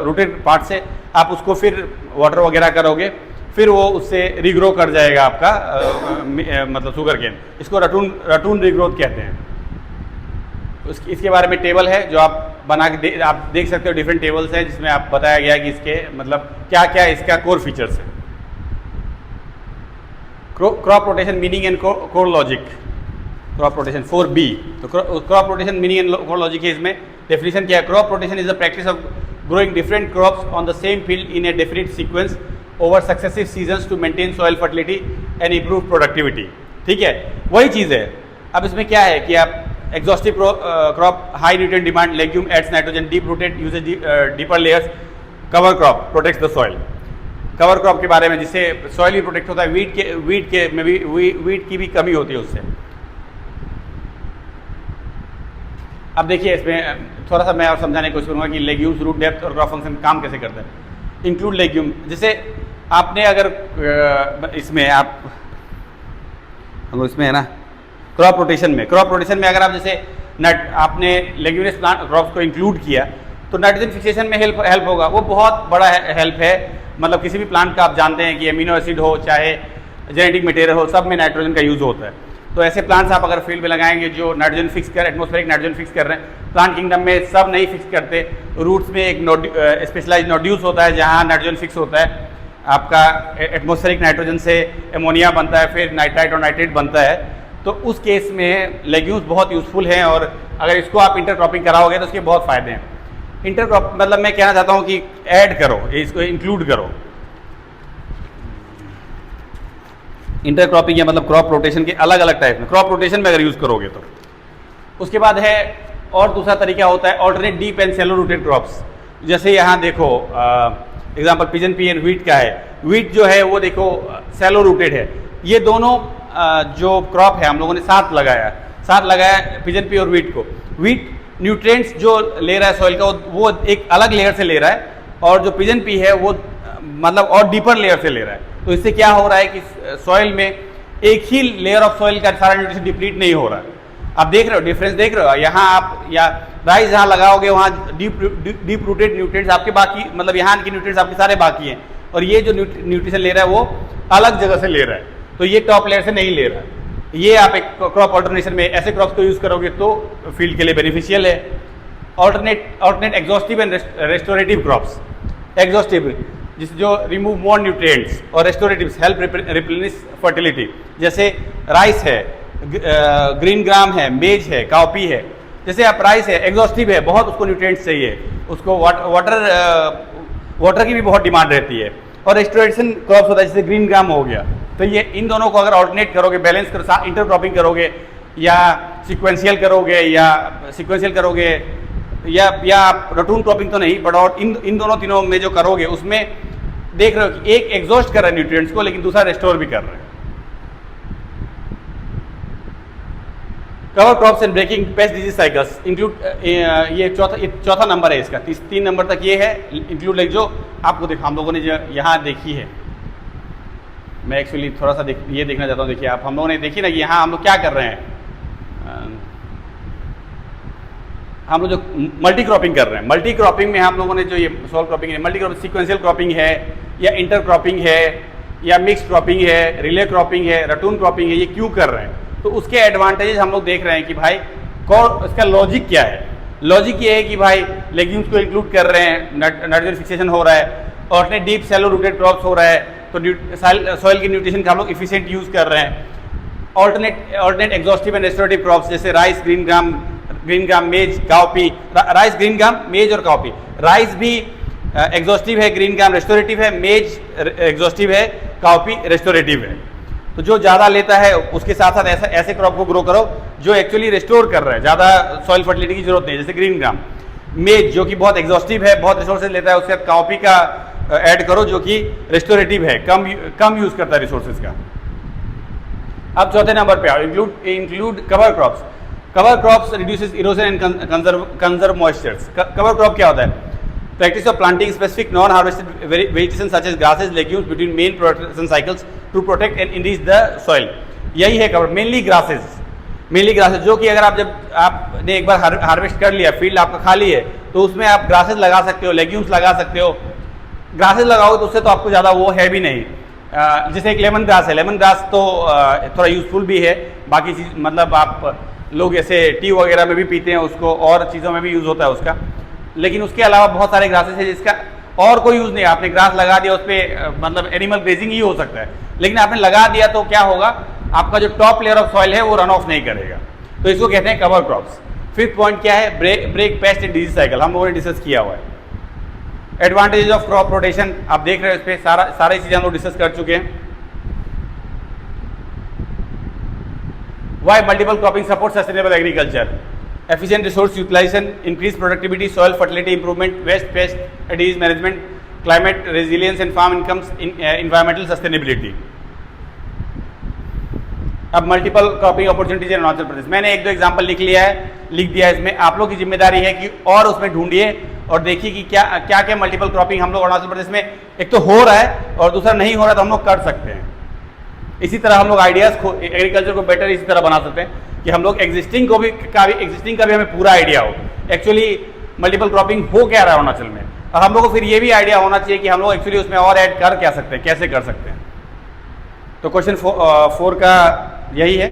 रूटेड पार्ट से आप उसको फिर वाटर वगैरह करोगे, फिर वो उससे रीग्रो कर जाएगा आपका मतलब शुगर केन। इसको रटून रीग्रोथ कहते हैं। इसके बारे में टेबल है जो आप बना के आप देख सकते हो, डिफरेंट टेबल्स हैं जिसमें आप बताया गया है कि इसके मतलब क्या क्या इसका कोर फीचर्स है। Crop rotation meaning and core logic, crop rotation 4B। तो crop rotation meaning and core logic है, इसमें डेफिनेशन क्या है? Crop rotation is the practice of growing different crops on the same field in a definite sequence over successive seasons to maintain soil fertility and improve productivity. ठीक है, वही चीज़ है। अब इसमें क्या है कि आप exhaustive crop, high nutrient demand, legume adds nitrogen, deep rooted uses deeper layers, cover crop protects the soil. Cover crop के बारे में, जिससे सॉइल भी प्रोटेक्ट होता है, वीट के में भी वीट की भी कमी होती है उससे। अब देखिए इसमें थोड़ा सा मैं और समझाने की कोशिश करूँगा कि लेग्यूम्स, रूट डेप्थ और क्रॉप फंक्शन काम कैसे करते हैं। इंक्लूड लेग्यूम, जैसे आपने अगर इसमें आप हम इसमें है ना क्रॉप रोटेशन में अगर आप जैसे आपने लेग्यूमिनस प्लांट क्रॉप्स को इंक्लूड किया तो नाइट्रोजन फिक्सेशन में हेल्प होगा। वो बहुत बड़ा हेल्प है। मतलब किसी भी प्लांट का आप जानते हैं कि एमिनो एसिड हो चाहे जेनेटिक मटेरियल हो, सब में नाइट्रोजन का यूज होता है। तो ऐसे प्लांट्स आप अगर फील्ड में लगाएंगे जो नाइट्रोजन एटमॉस्फेरिक नाइट्रोजन फिक्स कर रहे हैं, प्लांट किंगडम में सब नहीं फिक्स करते। रूट्स में एक स्पेशलाइज नोड्यूल्स होता है जहाँ नाइट्रोजन फिक्स होता है। आपका एटमॉस्फेरिक नाइट्रोजन से एमोनिया बनता है, फिर नाइट्राइट और नाइट्रेट बनता है। तो उस केस में लेग्यूम्स बहुत यूजफुल हैं और अगर इसको आप इंटरक्रॉपिंग कराओगे तो उसके बहुत फ़ायदे हैं। इंटरक्रॉप मतलब मैं कहना चाहता हूँ कि ऐड करो, इसको इंक्लूड करो। इंटरक्रॉपिंग या मतलब क्रॉप रोटेशन के अलग अलग टाइप में, क्रॉप रोटेशन में अगर यूज़ करोगे तो। उसके बाद है और दूसरा तरीका होता है alternate deep and shallow rooted crops. जैसे यहाँ देखो example pigeon pea and wheat का है। व्हीट जो है वो देखो सेलो रूटेड है। ये दोनों जो क्रॉप है हम लोगों ने साथ लगाया पिजन पी और व्हीट को। व्हीट न्यूट्रिएंट्स जो ले रहा है सॉइल का वो एक अलग लेयर से ले रहा है, और जो पिजन पी है वो मतलब और डीपर लेयर से ले रहा है। तो इससे क्या हो रहा है कि सॉइल में एक ही लेयर ऑफ सॉइल का सारा न्यूट्रिशन डिप्लीट नहीं हो रहा है। आप देख रहे हो डिफरेंस, देख रहे हो यहाँ आप या राइस जहाँ लगाओगे वहाँ डीप रूटेड न्यूट्रिएंट्स आपके बाकी, मतलब यहाँ के न्यूट्रिएंट्स आपके सारे बाकी हैं, और ये जो न्यूट्रिशन ले रहा है वो अलग जगह से ले रहा है। तो ये टॉप लेयर से नहीं ले रहा है। ये आप एक क्रॉप ऑल्टरनेशन में ऐसे क्रॉप्स को यूज़ करोगे तो फील्ड के लिए बेनिफिशियल है। Alternate exhaustive and restorative crops. Exhaustive जो रिमूव मोर न्यूट्रिएंट्स, और रेस्टोरेटिव्स हेल्प रिप्लेनिश फर्टिलिटी। जैसे राइस है, ग्रीन ग्राम है, मेज है, काउपी है। जैसे आप राइस है एग्जॉस्टिव है, बहुत उसको न्यूट्रिएंट्स चाहिए, उसको वाटर की भी बहुत डिमांड रहती है। और रेस्टोरेशन क्रॉप्स होता है जैसे ग्रीन ग्राम हो गया। तो ये इन दोनों को अगर ऑल्टरनेट करोगे, बैलेंस करो, इंटरक्रॉपिंग करोगे या सिक्वेंशियल करोगे या आप रटून क्रॉपिंग तो नहीं, बट और इन दोनों तीनों में जो करोगे उसमें देख रहे हो कि एक एग्जॉस्ट कर रहा है न्यूट्रिएंट्स को, लेकिन दूसरा रेस्टोर भी कर रहा है। Cover crops and breaking pest disease cycles include, ये चौथा नंबर है इसका। 3 नंबर तक ये है इंक्लूड, जो आपको हम लोगों ने जो यहाँ देखी है। मैं एक्चुअली थोड़ा सा ये देखना चाहता हूँ। देखिए आप, हम लोगों ने देखी ना कि यहाँ हम लोग क्या कर रहे हैं। हम लोग जो मल्टी क्रॉपिंग कर रहे हैं, मल्टी क्रॉपिंग में हम लोगों ने जो ये सॉल क्रॉपिंग है, मल्टी क्रॉपिंग सिक्वेंशियल क्रॉपिंग है या इंटर क्रॉपिंग है या मिक्स क्रॉपिंग है, रिले क्रॉपिंग है, रटून क्रॉपिंग है, ये क्यों कर रहे हैं? तो उसके एडवांटेजेस हम लोग देख रहे हैं कि भाई इसका लॉजिक क्या है। लॉजिक ये है कि भाई लेग्यूम्स को इंक्लूड कर रहे हैं, नाइट्रोजन फिक्सेशन हो रहा है, और डीप सेलो रूटेड क्रॉप्स हो रहा है, तो सॉइल की न्यूट्रिशन का हम लोग इफिशिएंट यूज कर रहे हैं। Alternate exhaustive and restorative crops जैसे राइस, ग्रीन ग्राम, मेज, काउपी। राइस, ग्रीन ग्राम, मेज और काउपी। राइस भी एग्जॉस्टिव है, ग्रीन ग्राम रेस्टोरेटिव है, मेज एग्जॉस्टिव है, काउपी रेस्टोरेटिव है। तो जो ज़्यादा लेता है उसके साथ साथ ऐसे क्रॉप को ग्रो करो जो एक्चुअली रेस्टोर कर रहा है, ज़्यादा सॉइल फर्टिलिटी की जरूरत नहीं है, जैसे ग्रीन ग्राम। मेज जो कि बहुत एग्जॉस्टिव है, बहुत रिसोर्सेज लेता है, उसके साथ काउपी का ऐड करो जो कि रेस्टोरेटिव है, कम यूज करता है रिसोर्सेज का। अब चौथे नंबर पे आओ, include cover crops. Cover crops reduces erosion and conserve moistures. Cover crop क्या होता है? Practice of planting specific non harvested vegetation such as grasses, legumes between main production cycles to protect and enrich the soil. यही है cover, mainly grasses जो कि अगर आप जब आपने एक बार हार्वेस्ट कर लिया, फील्ड आपका खाली है, तो उसमें आप ग्रासेस लगा सकते हो, लेग्यूम्स लगा सकते हो। ग्रासेस लगाओगे तो उससे तो आपको ज़्यादा वो है भी नहीं। जैसे एक लेमन ग्रास है, लेमन ग्रास तो थोड़ा यूजफुल भी है, बाकी चीज़ मतलब आप लोग ऐसे टी वगैरह में भी पीते हैं उसको, और चीज़ों में भी यूज़ होता है उसका। लेकिन उसके अलावा बहुत सारे ग्रासेस हैं जिसका और कोई यूज़ नहीं है। आपने ग्रास लगा दिया, उस पर मतलब एनिमल ग्रेजिंग ही हो सकता है, लेकिन आपने लगा दिया तो क्या होगा, आपका जो टॉप लेयर ऑफ सॉइल है वो रन ऑफ नहीं करेगा। तो इसको कहते हैं कवर क्रॉप्स। 5th पॉइंट क्या है? Break pest and disease cycle. हम लोगों ने डिस्कस किया हुआ है। एडवांटेजेस ऑफ क्रॉप रोटेशन आप देख रहे हो, इस पर सारी चीज़ें हम लोग डिस्कस कर चुके हैं। Why multiple cropping supports sustainable agriculture? Efficient resource utilization, increased productivity, soil fertility improvement, waste pest disease management, climate resilience and farm incomes, environmental sustainability. अब multiple cropping opportunities in Arunachal Pradesh, मैंने एक दो एग्जांपल लिख दिया है इसमें। आप लोग की जिम्मेदारी है कि और उसमें ढूंढिए और देखिए कि क्या क्या मल्टीपल क्रॉपिंग हम लोग अरुणाचल प्रदेश में एक तो हो रहा है और दूसरा नहीं हो रहा है, तो हम लोग कर सकते हैं। इसी तरह हम लोग आइडियाज एग्रीकल्चर को बेटर इसी तरह बना सकते हैं कि हम लोग एग्जिस्टिंग का भी हमें पूरा आइडिया हो एक्चुअली मल्टीपल क्रॉपिंग हो क्या रहा है अरुणाचल में, और हम लोग को फिर ये भी आइडिया होना चाहिए कि हम लोग एक्चुअली उसमें और ऐड कर क्या सकते हैं, कैसे कर सकते हैं। तो क्वेश्चन 4 का यही है।